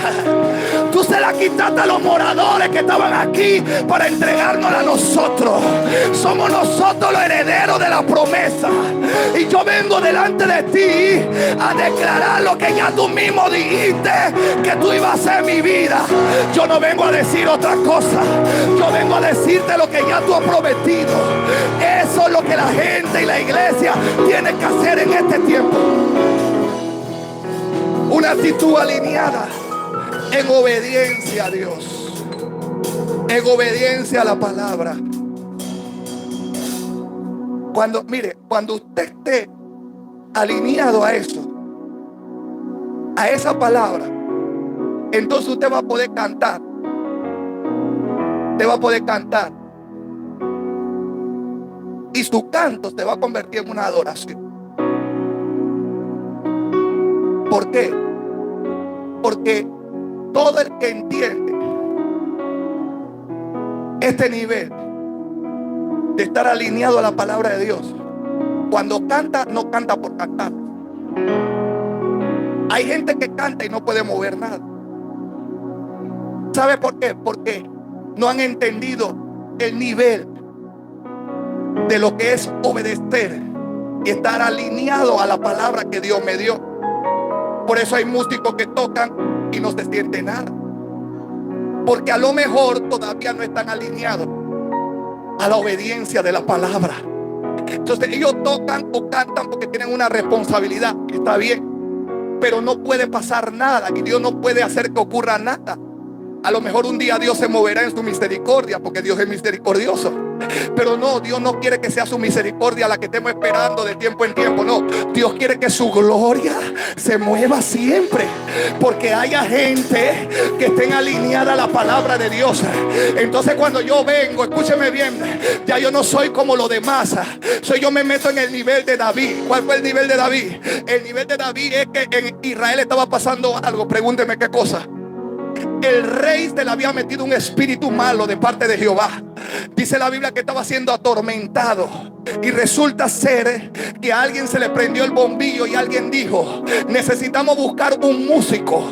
Tú se la quitaste a los moradores que estaban aquí para entregárnosla a nosotros. Somos nosotros los herederos de la promesa. Y yo vengo delante de ti a declarar lo que ya tú mismo dijiste que tú ibas a hacer en mi vida. Yo no vengo a decir otra cosa. Yo vengo a decirte lo que ya tú has prometido. Eso es lo que la gente y la iglesia tiene que hacer en este tiempo. Una actitud alineada en obediencia a Dios, en obediencia a la palabra. Cuando usted esté alineado a eso, a esa palabra, entonces usted va a poder cantar. Usted va a poder cantar. Y su canto se va a convertir en una adoración. ¿Por qué? Porque todo el que entiende este nivel de estar alineado a la palabra de Dios, cuando canta, no canta por cantar. Hay gente que canta y no puede mover nada. ¿Sabe por qué? Porque no han entendido el nivel de lo que es obedecer y estar alineado a la palabra que Dios me dio. Por eso hay músicos que tocan y no se siente nada, porque a lo mejor todavía no están alineados a la obediencia de la palabra. Entonces ellos tocan o cantan porque tienen una responsabilidad, que está bien, pero no puede pasar nada y Dios no puede hacer que ocurra nada. A lo mejor un día Dios se moverá en su misericordia, porque Dios es misericordioso. Pero no, Dios no quiere que sea su misericordia la que estemos esperando de tiempo en tiempo. No, Dios quiere que su gloria se mueva siempre, porque haya gente que estén alineada a la palabra de Dios. Entonces cuando yo vengo, escúcheme bien, ya yo no soy como los demás. Yo me meto en el nivel de David. ¿Cuál fue el nivel de David? El nivel de David es que en Israel estaba pasando algo. Pregúnteme qué cosa. El rey se le había metido un espíritu malo de parte de Jehová. Dice la Biblia que estaba siendo atormentado. Y resulta ser que a alguien se le prendió el bombillo y alguien dijo: necesitamos buscar un músico,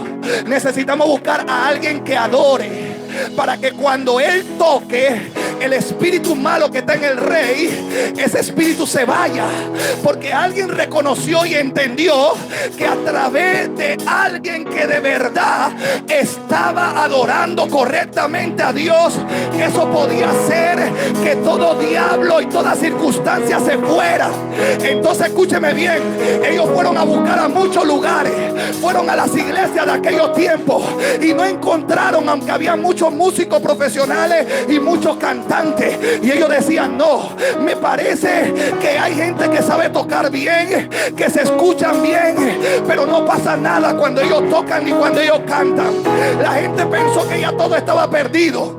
necesitamos buscar a alguien que adore, para que cuando él toque, el espíritu malo que está en el rey, ese espíritu se vaya. Porque alguien reconoció y entendió que a través de alguien que de verdad estaba adorando correctamente a Dios, eso podía hacer que todo diablo y toda circunstancia se fuera. Entonces escúcheme bien, ellos fueron a buscar a muchos lugares, fueron a las iglesias de aquellos tiempos y no encontraron, aunque había muchos músicos profesionales y muchos cantantes. Y ellos decían: no, me parece que hay gente que sabe tocar bien, que se escuchan bien, pero no pasa nada cuando ellos tocan ni cuando ellos cantan. La gente pensó que ya todo estaba perdido,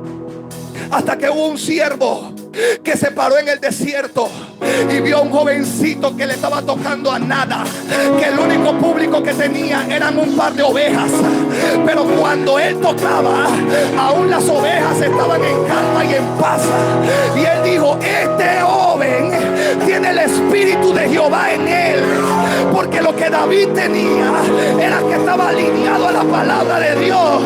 hasta que hubo un siervo que se paró en el desierto y vio a un jovencito que le estaba tocando a nada, que el único público que tenía eran un par de ovejas, pero cuando él tocaba, aún las ovejas estaban en calma y en paz. Y él dijo: este joven tiene el espíritu de Jehová en él, porque lo que David tenía era que estaba alineado a la palabra de Dios,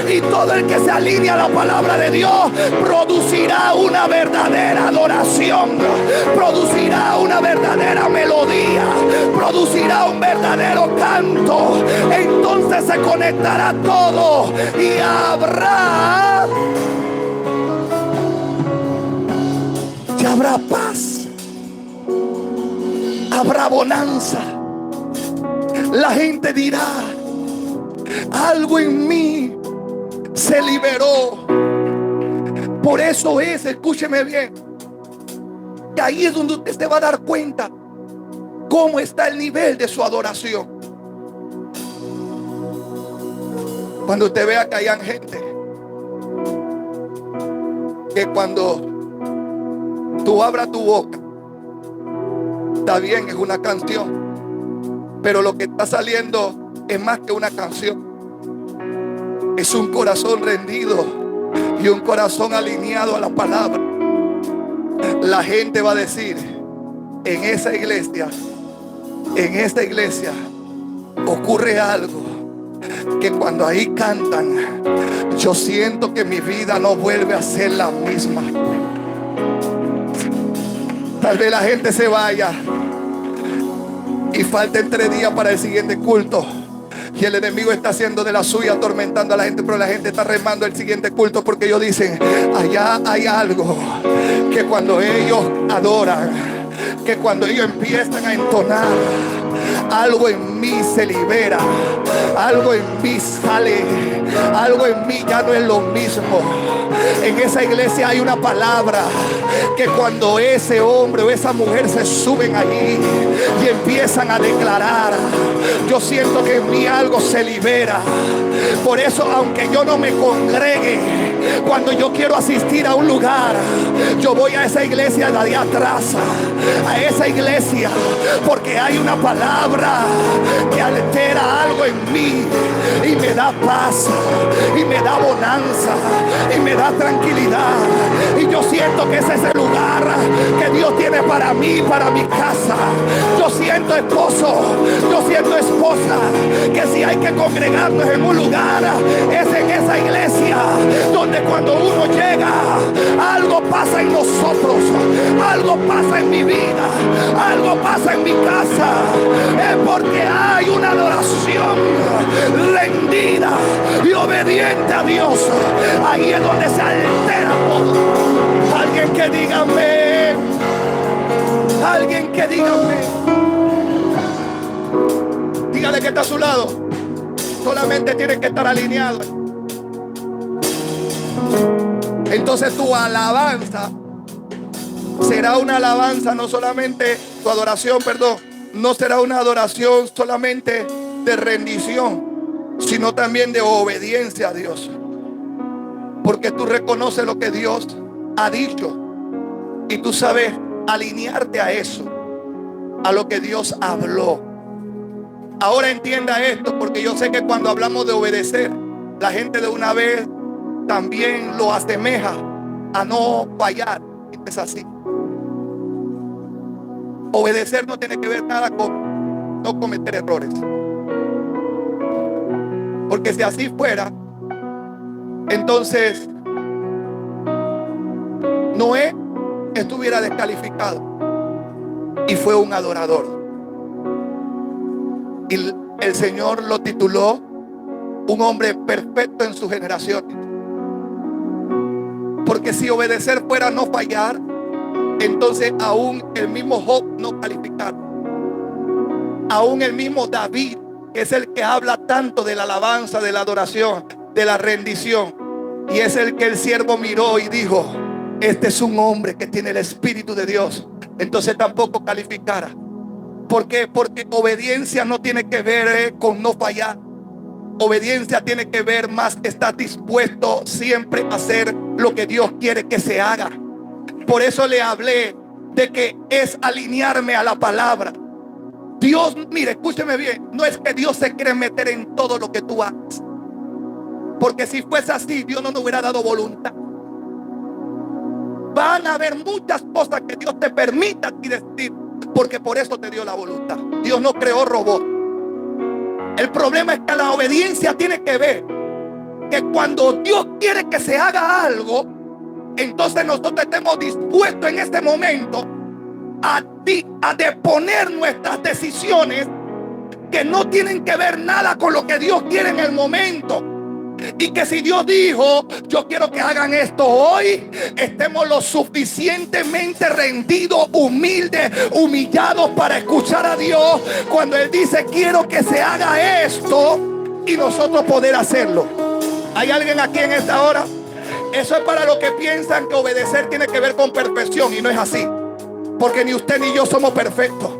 y todo el que se alinea a la palabra de Dios producirá una verdadera adoración, producirá una verdadera melodía, producirá un verdadero canto. Entonces se conectará todo y habrá paz, habrá bonanza. La gente dirá: algo en mí se liberó. Por eso es, escúcheme bien, que ahí es donde usted se va a dar cuenta cómo está el nivel de su adoración. Cuando usted vea que hayan gente que cuando tú abras tu boca, está bien, es una canción, pero lo que está saliendo es más que una canción. Es un corazón rendido y un corazón alineado a la palabra. La gente va a decir: en esa iglesia ocurre algo, que cuando ahí cantan, yo siento que mi vida no vuelve a ser la misma. Tal vez la gente se vaya y falten 3 días para el siguiente culto, y el enemigo está haciendo de la suya, atormentando a la gente, pero la gente está remando el siguiente culto, porque ellos dicen: allá hay algo, que cuando ellos adoran, que cuando ellos empiezan a entonar, algo en mí se libera, algo en mí sale, algo en mí ya no es lo mismo. En esa iglesia hay una palabra que cuando ese hombre o esa mujer se suben allí y empiezan a declarar, yo siento que en mí algo se libera. Por eso, aunque yo no me congregue, cuando yo quiero asistir a un lugar, yo voy a esa iglesia de allá atrás, a esa iglesia, porque hay una palabra que altera algo en mí y me da paz y me da bonanza y me da tranquilidad. Y yo siento que ese es el lugar que Dios tiene para mí, para mi casa. Yo siento, esposo, yo siento, esposa, que si hay que congregarnos en un lugar, es en esa iglesia donde cuando uno llega, algo pasa en nosotros, algo pasa en mi vida, algo pasa en mi casa. Es porque hay una adoración rendida y obediente a Dios. Ahí es donde se altera todo. Alguien que diga amén. Alguien que diga amén. Dígale que está a su lado: solamente tiene que estar alineado. Entonces tu alabanza será una alabanza, no solamente tu adoración, no será una adoración solamente de rendición, sino también de obediencia a Dios. Porque tú reconoces lo que Dios ha dicho y tú sabes alinearte a eso, a lo que Dios habló. Ahora entienda esto, porque yo sé que cuando hablamos de obedecer, la gente de una vez también lo asemeja a no fallar. Es así. Obedecer no tiene que ver nada con no cometer errores. Porque si así fuera, entonces Noé estuviera descalificado y fue un adorador. Y el Señor lo tituló un hombre perfecto en su generación. Porque si obedecer fuera no fallar, entonces aún el mismo Job no calificara. Aún el mismo David, que es el que habla tanto de la alabanza, de la adoración, de la rendición, y es el que el siervo miró y dijo: este es un hombre que tiene el Espíritu de Dios. Entonces tampoco calificara. ¿Por qué? Porque obediencia no tiene que ver con no fallar. Obediencia tiene que ver más, estar dispuesto siempre a hacer lo que Dios quiere que se haga. Por eso le hablé de que es alinearme a la palabra. Dios, mire, escúcheme bien, no es que Dios se quiere meter en todo lo que tú hagas, porque si fuese así, Dios no nos hubiera dado voluntad. Van a haber muchas cosas que Dios te permita y decir, porque por eso te dio la voluntad. Dios no creó robots. El problema es que la obediencia tiene que ver que cuando Dios quiere que se haga algo, entonces nosotros estemos dispuestos en este momento a deponer nuestras decisiones que no tienen que ver nada con lo que Dios quiere en el momento. Y que si Dios dijo, yo quiero que hagan esto hoy, estemos lo suficientemente rendidos, humildes, humillados para escuchar a Dios cuando Él dice, quiero que se haga esto, y nosotros poder hacerlo. ¿Hay alguien aquí en esta hora? Eso es para los que piensan que obedecer tiene que ver con perfección, y no es así, porque ni usted ni yo somos perfectos.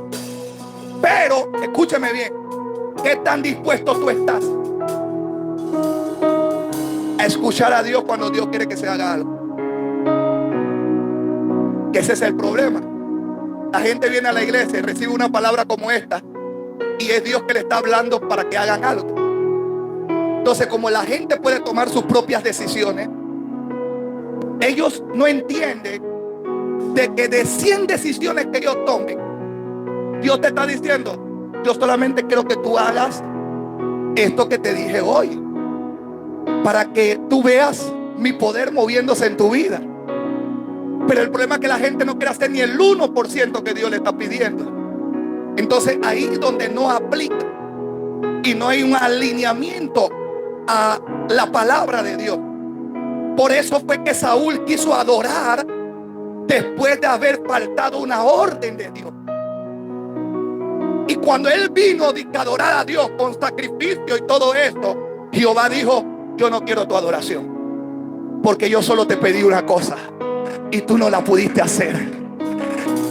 Pero escúcheme bien, ¿qué tan dispuesto tú estás a escuchar a Dios cuando Dios quiere que se haga algo? Que ese es el problema. La gente viene a la iglesia y recibe una palabra como esta, y es Dios que le está hablando para que hagan algo. Entonces, como la gente puede tomar sus propias decisiones, ellos no entienden de que de 100 decisiones que ellos tomen, Dios te está diciendo, yo solamente quiero que tú hagas esto que te dije hoy, para que tú veas mi poder moviéndose en tu vida. Pero el problema es que la gente no quiere hacer ni el 1% que Dios le está pidiendo. Entonces ahí es donde no aplica y no hay un alineamiento a la palabra de Dios. Por eso fue que Saúl quiso adorar después de haber faltado una orden de Dios. Y cuando él vino a adorar a Dios con sacrificio y todo esto, Jehová dijo, yo no quiero tu adoración, porque yo solo te pedí una cosa y tú no la pudiste hacer.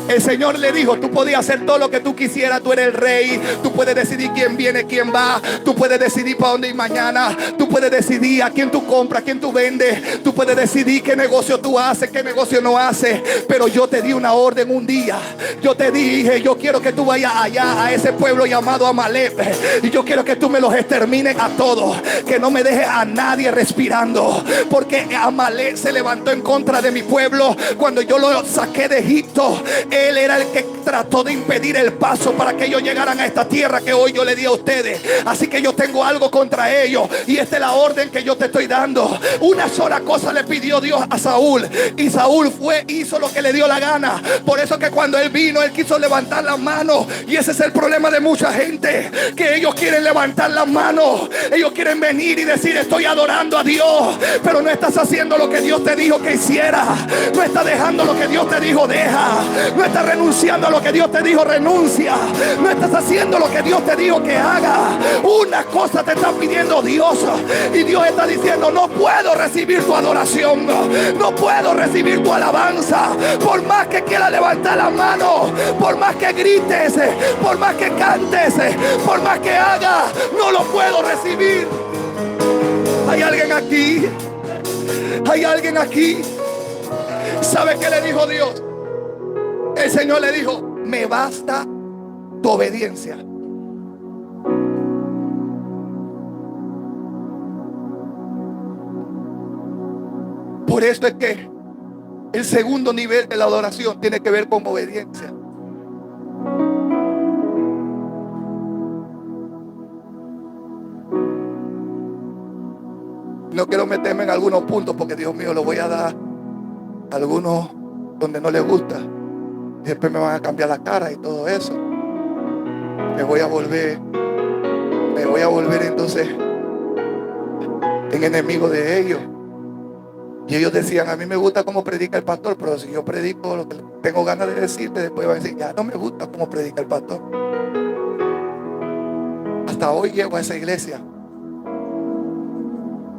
El Señor le dijo, tú podías hacer todo lo que tú quisieras, tú eres el rey, tú puedes decidir quién viene, quién va, tú puedes decidir para dónde ir mañana, tú puedes decidir a quién tú compras, a quién tú vendes, tú puedes decidir qué negocio tú haces, qué negocio no haces, pero yo te di una orden un día. Yo te dije, yo quiero que tú vayas allá a ese pueblo llamado Amalek, y yo quiero que tú me los extermines a todos, que no me dejes a nadie respirando, porque Amalek se levantó en contra de mi pueblo cuando yo lo saqué de Egipto. Él era el que trató de impedir el paso para que ellos llegaran a esta tierra que hoy yo le di a ustedes. Así que yo tengo algo contra ellos, y esta es la orden que yo te estoy dando. Una sola cosa le pidió Dios a Saúl, y Saúl fue, hizo lo que le dio la gana. Por eso que cuando él vino, él quiso levantar las manos, y ese es el problema de mucha gente, que ellos quieren levantar las manos, ellos quieren venir y decir, estoy adorando a Dios, pero no estás haciendo lo que Dios te dijo que hiciera, no estás dejando lo que Dios te dijo deja, no estás renunciando a lo que Dios te dijo renuncia, no estás haciendo lo que Dios te dijo que haga. Una cosa te está pidiendo Dios, y Dios está diciendo, no puedo recibir tu adoración, no puedo recibir tu alabanza. Por más que quieras levantar la mano, por más que grites, por más que cantes, por más que hagas, no lo puedo recibir. Hay alguien aquí, hay alguien aquí. ¿Sabe qué le dijo Dios? El Señor le dijo, me basta tu obediencia. Por eso es que el segundo nivel de la adoración tiene que ver con obediencia. No quiero meterme en algunos puntos porque, Dios mío, lo voy a dar a algunos donde no les gusta. Después me van a cambiar la cara y todo eso. Me voy a volver entonces en enemigo de ellos. Y ellos decían, a mí me gusta cómo predica el pastor, pero si yo predico lo que tengo ganas de decirte, después van a decir, ya no me gusta cómo predica el pastor. Hasta hoy llego a esa iglesia,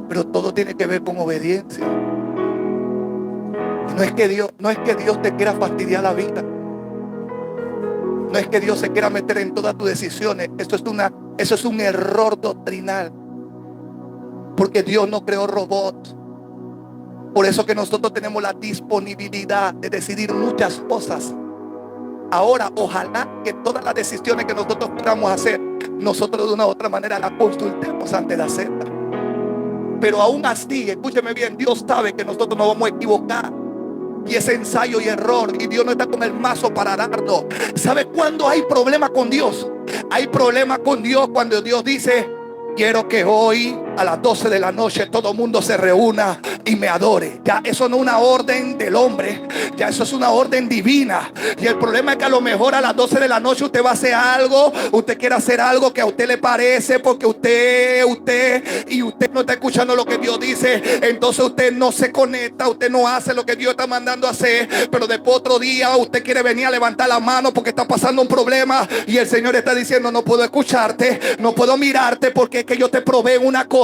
pero todo tiene que ver con obediencia. No es que Dios te quiera fastidiar la vida. No es que Dios se quiera meter en todas tus decisiones. Eso es un error doctrinal. Porque Dios no creó robots. Por eso que nosotros tenemos la disponibilidad de decidir muchas cosas. Ahora, ojalá que todas las decisiones que nosotros podamos hacer, nosotros de una u otra manera las consultemos antes de hacerlas. Pero aún así, escúcheme bien, Dios sabe que nosotros nos vamos a equivocar. Y es ensayo y error. Y Dios no está con el mazo para darnos. ¿Sabe cuándo hay problema con Dios? Hay problema con Dios cuando Dios dice: quiero que hoy a las 12 de la noche todo el mundo se reúna y me adore. Ya eso no es una orden del hombre, ya eso es una orden divina. Y el problema es que a lo mejor a las 12 de la noche usted va a hacer algo, usted quiere hacer algo que a usted le parece, porque usted no está escuchando lo que Dios dice. Entonces usted no se conecta, usted no hace lo que Dios está mandando a hacer. Pero después otro día usted quiere venir a levantar la mano porque está pasando un problema, y el Señor está diciendo: no puedo escucharte, no puedo mirarte, porque es que yo te probé una cosa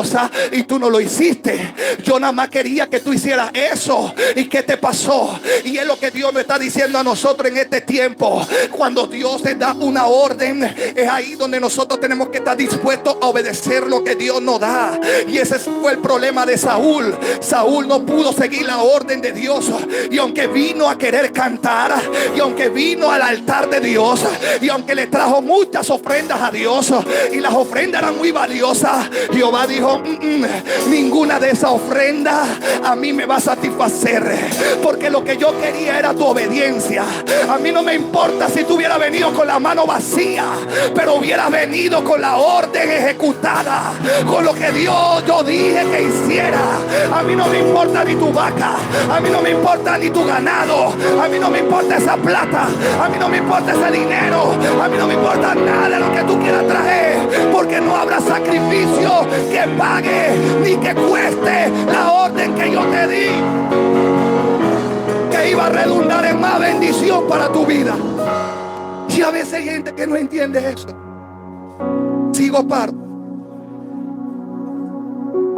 y tú no lo hiciste. Yo nada más quería que tú hicieras eso. ¿Y qué te pasó? Y es lo que Dios nos está diciendo a nosotros en este tiempo. Cuando Dios te da una orden, es ahí donde nosotros tenemos que estar dispuestos a obedecer lo que Dios nos da. Y ese fue el problema de Saúl. Saúl no pudo seguir la orden de Dios. Y aunque vino a querer cantar, y aunque vino al altar de Dios, y aunque le trajo muchas ofrendas a Dios, y las ofrendas eran muy valiosas, Jehová dijo: ninguna de esas ofrendas a mí me va a satisfacer, porque lo que yo quería era tu obediencia. A mí no me importa si tú hubieras venido con la mano vacía, pero hubieras venido con la orden ejecutada, con lo que yo dije que hiciera. A mí no me importa ni tu vaca, a mí no me importa ni tu ganado, a mí no me importa esa plata, a mí no me importa ese dinero, a mí no me importa nada de lo que tú quieras traer, porque no habrá sacrificio que pague ni que cueste la orden que yo te di, que iba a redundar en más bendición para tu vida. Y a veces hay gente que no entiende eso. Sigo pardo.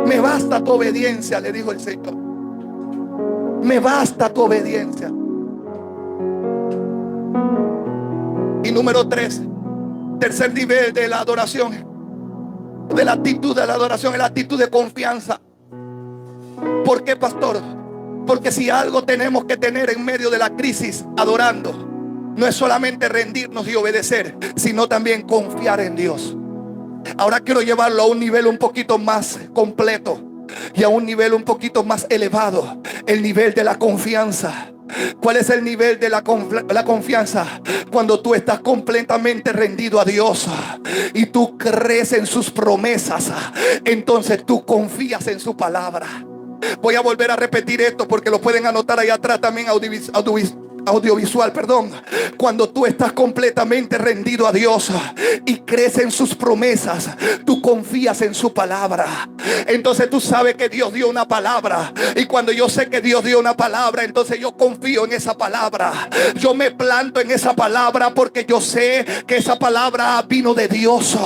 Me basta tu obediencia, le dijo el Señor. Me basta tu obediencia. Y número 3, tercer nivel de la adoración, de la actitud de la adoración, es la actitud de confianza. ¿Por qué, pastor? Porque si algo tenemos que tener en medio de la crisis adorando, no es solamente rendirnos y obedecer, sino también confiar en Dios. Ahora quiero llevarlo a un nivel un poquito más completo y a un nivel un poquito más elevado, el nivel de la confianza. ¿Cuál es el nivel de la confianza? Cuando tú estás completamente rendido a Dios y tú crees en sus promesas, entonces tú confías en su palabra. Voy a volver a repetir esto porque lo pueden anotar ahí atrás también, audiovisual, perdón. Cuando tú estás completamente rendido a Dios y crees en sus promesas, tú confías en su palabra. Entonces tú sabes que Dios dio una palabra, y cuando yo sé que Dios dio una palabra, entonces yo confío en esa palabra. Yo me planto en esa palabra porque yo sé que esa palabra vino de Dios,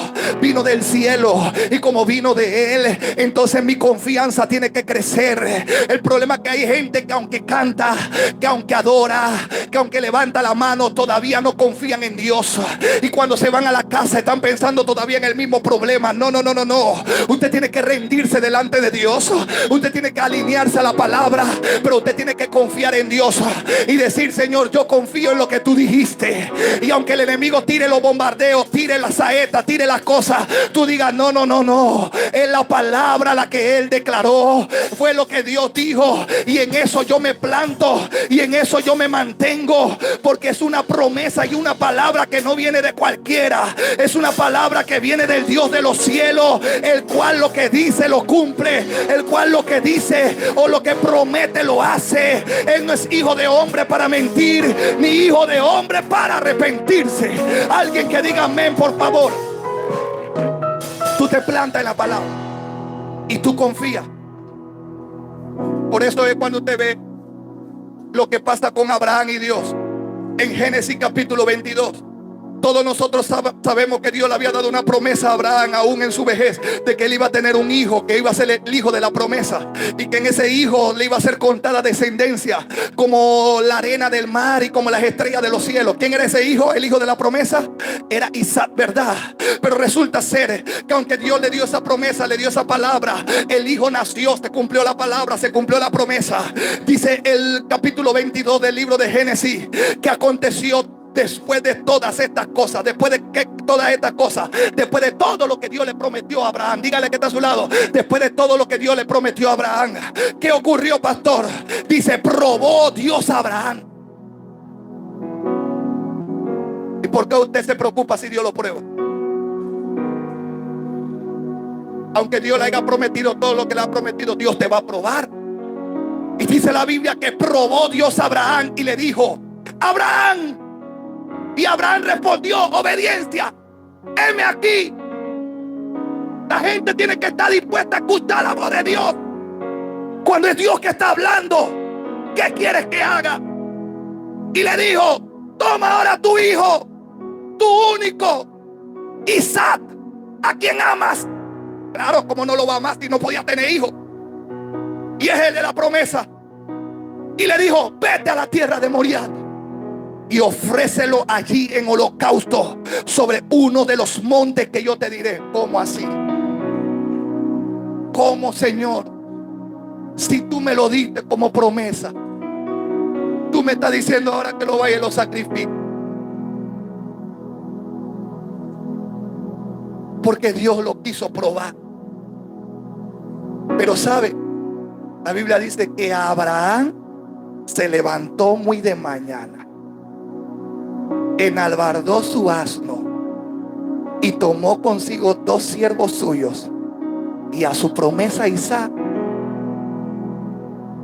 vino del cielo, y como vino de Él, entonces mi confianza tiene que crecer. El problema es que hay gente que aunque canta, que aunque adora, que aunque levanta la mano, todavía no confían en Dios, y cuando se van a la casa están pensando todavía en el mismo problema. No. Usted tiene que rendirse delante de Dios, usted tiene que alinearse a la palabra, pero usted tiene que confiar en Dios y decir: Señor, yo confío en lo que tú dijiste. Y aunque el enemigo tire los bombardeos, tire las saetas, tire las cosas, tú digas: no, es la palabra la que Él declaró, fue lo que Dios dijo, y en eso yo me planto y en eso yo me mantengo, porque es una promesa y una palabra que no viene de cualquiera, es una palabra que viene del Dios de los cielos, el cual lo que dice lo cumple, el cual lo que dice o lo que promete lo hace. Él no es hijo de hombre para mentir, ni hijo de hombre para arrepentirse. Alguien que diga amén, por favor. Tú te plantas en la palabra y tú confías. Por eso es cuando usted ve lo que pasa con Abraham y Dios en Génesis capítulo 22. Todos nosotros sabemos que Dios le había dado una promesa a Abraham, aún en su vejez, de que él iba a tener un hijo, que iba a ser el hijo de la promesa, y que en ese hijo le iba a ser contada descendencia como la arena del mar y como las estrellas de los cielos. ¿Quién era ese hijo? El hijo de la promesa era Isaac, ¿verdad? Pero resulta ser que aunque Dios le dio esa promesa, le dio esa palabra, el hijo nació, se cumplió la palabra, se cumplió la promesa. Dice el capítulo 22 del libro de Génesis que aconteció después de todas estas cosas, después de que todas estas cosas, después de todo lo que Dios le prometió a Abraham. Dígale que está a su lado. Después de todo lo que Dios le prometió a Abraham, ¿qué ocurrió, pastor? Dice, probó Dios a Abraham. ¿Y por qué usted se preocupa si Dios lo prueba? Aunque Dios le haya prometido todo lo que le ha prometido, Dios te va a probar. Y dice la Biblia que probó Dios a Abraham y le dijo, Abraham. Y Abraham respondió, obediencia, heme aquí. La gente tiene que estar dispuesta a escuchar la voz de Dios. Cuando es Dios que está hablando, ¿qué quieres que haga? Y le dijo, toma ahora tu hijo, tu único, Isaac, a quien amas. Claro, como no lo va a amar si no podía tener hijo. Y es él de la promesa. Y le dijo, vete a la tierra de Moriah y ofrécelo allí en holocausto sobre uno de los montes que yo te diré. ¿Cómo así? ¿Cómo, Señor? Si tú me lo diste como promesa, tú me estás diciendo ahora que lo vaya y lo sacrifique. Porque Dios lo quiso probar. Pero sabe, la Biblia dice que Abraham se levantó muy de mañana, enalbardó su asno y tomó consigo 2 siervos suyos y a su promesa Isaac,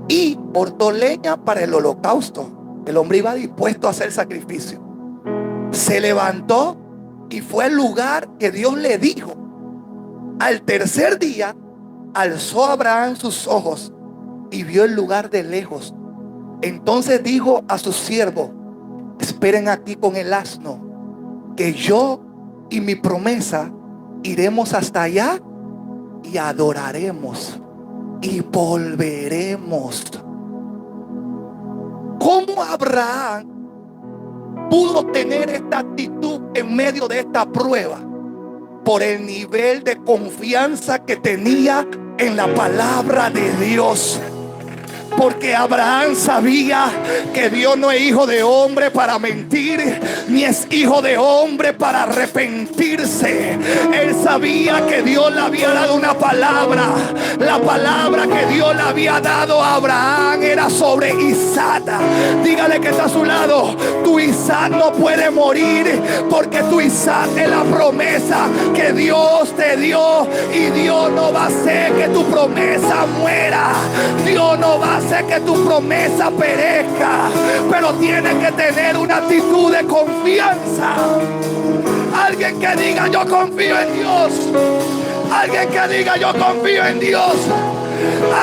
y cortó leña para el holocausto. El hombre iba dispuesto a hacer sacrificio. Se levantó y fue al lugar que Dios le dijo. Al tercer día alzó Abraham sus ojos y vio el lugar de lejos. Entonces dijo a sus siervos, esperen aquí con el asno, que yo y mi promesa iremos hasta allá y adoraremos y volveremos. ¿Cómo Abraham pudo tener esta actitud en medio de esta prueba? Por el nivel de confianza que tenía en la palabra de Dios. Porque Abraham sabía que Dios no es hijo de hombre para mentir, ni es hijo de hombre para arrepentirse. Él sabía que Dios le había dado una palabra. La palabra que Dios le había dado a Abraham era sobre Isaac. Dígale que está a su lado, tu Isaac no puede morir, porque tu Isaac es la promesa que Dios te dio. Y Dios no va a hacer que tu promesa muera. Dios no va a hacer que tu promesa perezca, pero tienes que tener una actitud de confianza. Alguien que diga yo confío en Dios. Alguien que diga yo confío en Dios.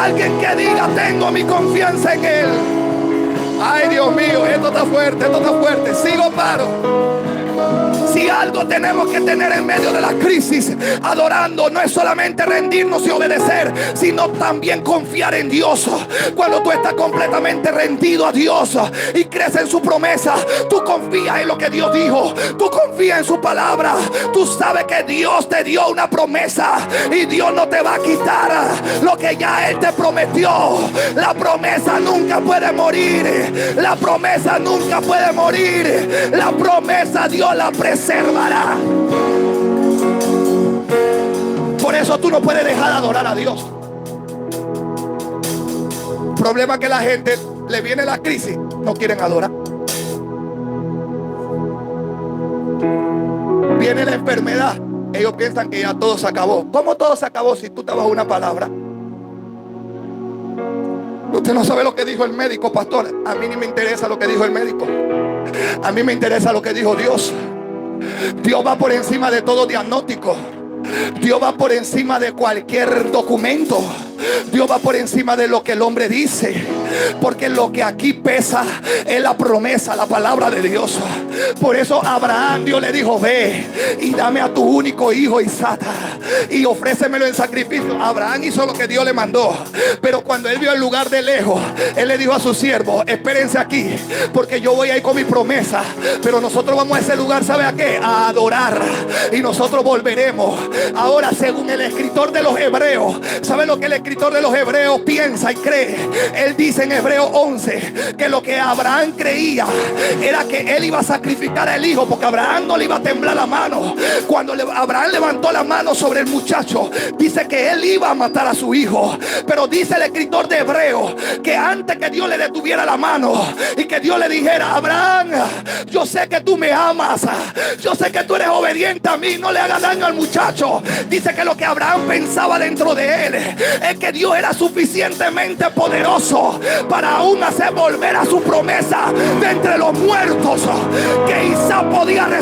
Alguien que diga tengo mi confianza en Él. Ay, Dios mío, esto está fuerte, esto está fuerte. Sigo, paro. Si algo tenemos que tener en medio de la crisis, adorando, no es solamente rendirnos y obedecer, sino también confiar en Dios. Cuando tú estás completamente rendido a Dios y crees en su promesa, tú confías en lo que Dios dijo, tú confías en su palabra. Tú sabes que Dios te dio una promesa y Dios no te va a quitar lo que ya Él te prometió. La promesa nunca puede morir. La promesa nunca puede morir. La promesa Dios la preservará. Por eso tú no puedes dejar de adorar a Dios. Problema que la gente le viene la crisis, no quieren adorar. Viene la enfermedad, ellos piensan que ya todo se acabó. ¿Cómo todo se acabó si tú te vas a una palabra? Usted no sabe lo que dijo el médico, pastor. A mí ni me interesa lo que dijo el médico. A mí me interesa lo que dijo Dios. Dios va por encima de todo diagnóstico. Dios va por encima de cualquier documento. Dios va por encima de lo que el hombre dice. porque lo que aquí pesa es la promesa, la palabra de Dios. Por eso Abraham, Dios le dijo: ve y dame a tu único hijo Isaac y ofrécemelo en sacrificio. Abraham hizo lo que Dios le mandó, pero cuando él vio el lugar de lejos, él le dijo a sus siervos: espérense aquí, porque yo voy a ir con mi promesa, pero nosotros vamos a ese lugar, ¿sabe a qué? A adorar, y nosotros volveremos. Ahora, según el escritor de los Hebreos, ¿sabe lo que el escritor de los Hebreos piensa y cree? Él dice en Hebreos 11 que lo que Abraham creía era que él iba a sacrificar al hijo, porque a Abraham no le iba a temblar la mano. Cuando Abraham levantó la mano sobre el muchacho, dice que él iba a matar a su hijo. Pero dice el escritor de Hebreos que antes que Dios le detuviera la mano y que Dios le dijera: Abraham, yo sé que tú me amas, yo sé que tú eres obediente a mí, no le hagas daño al muchacho. Dice que lo que Abraham pensaba dentro de él es que Dios era suficientemente poderoso para aún hacer volver a su promesa de entre los muertos, que Isaac podía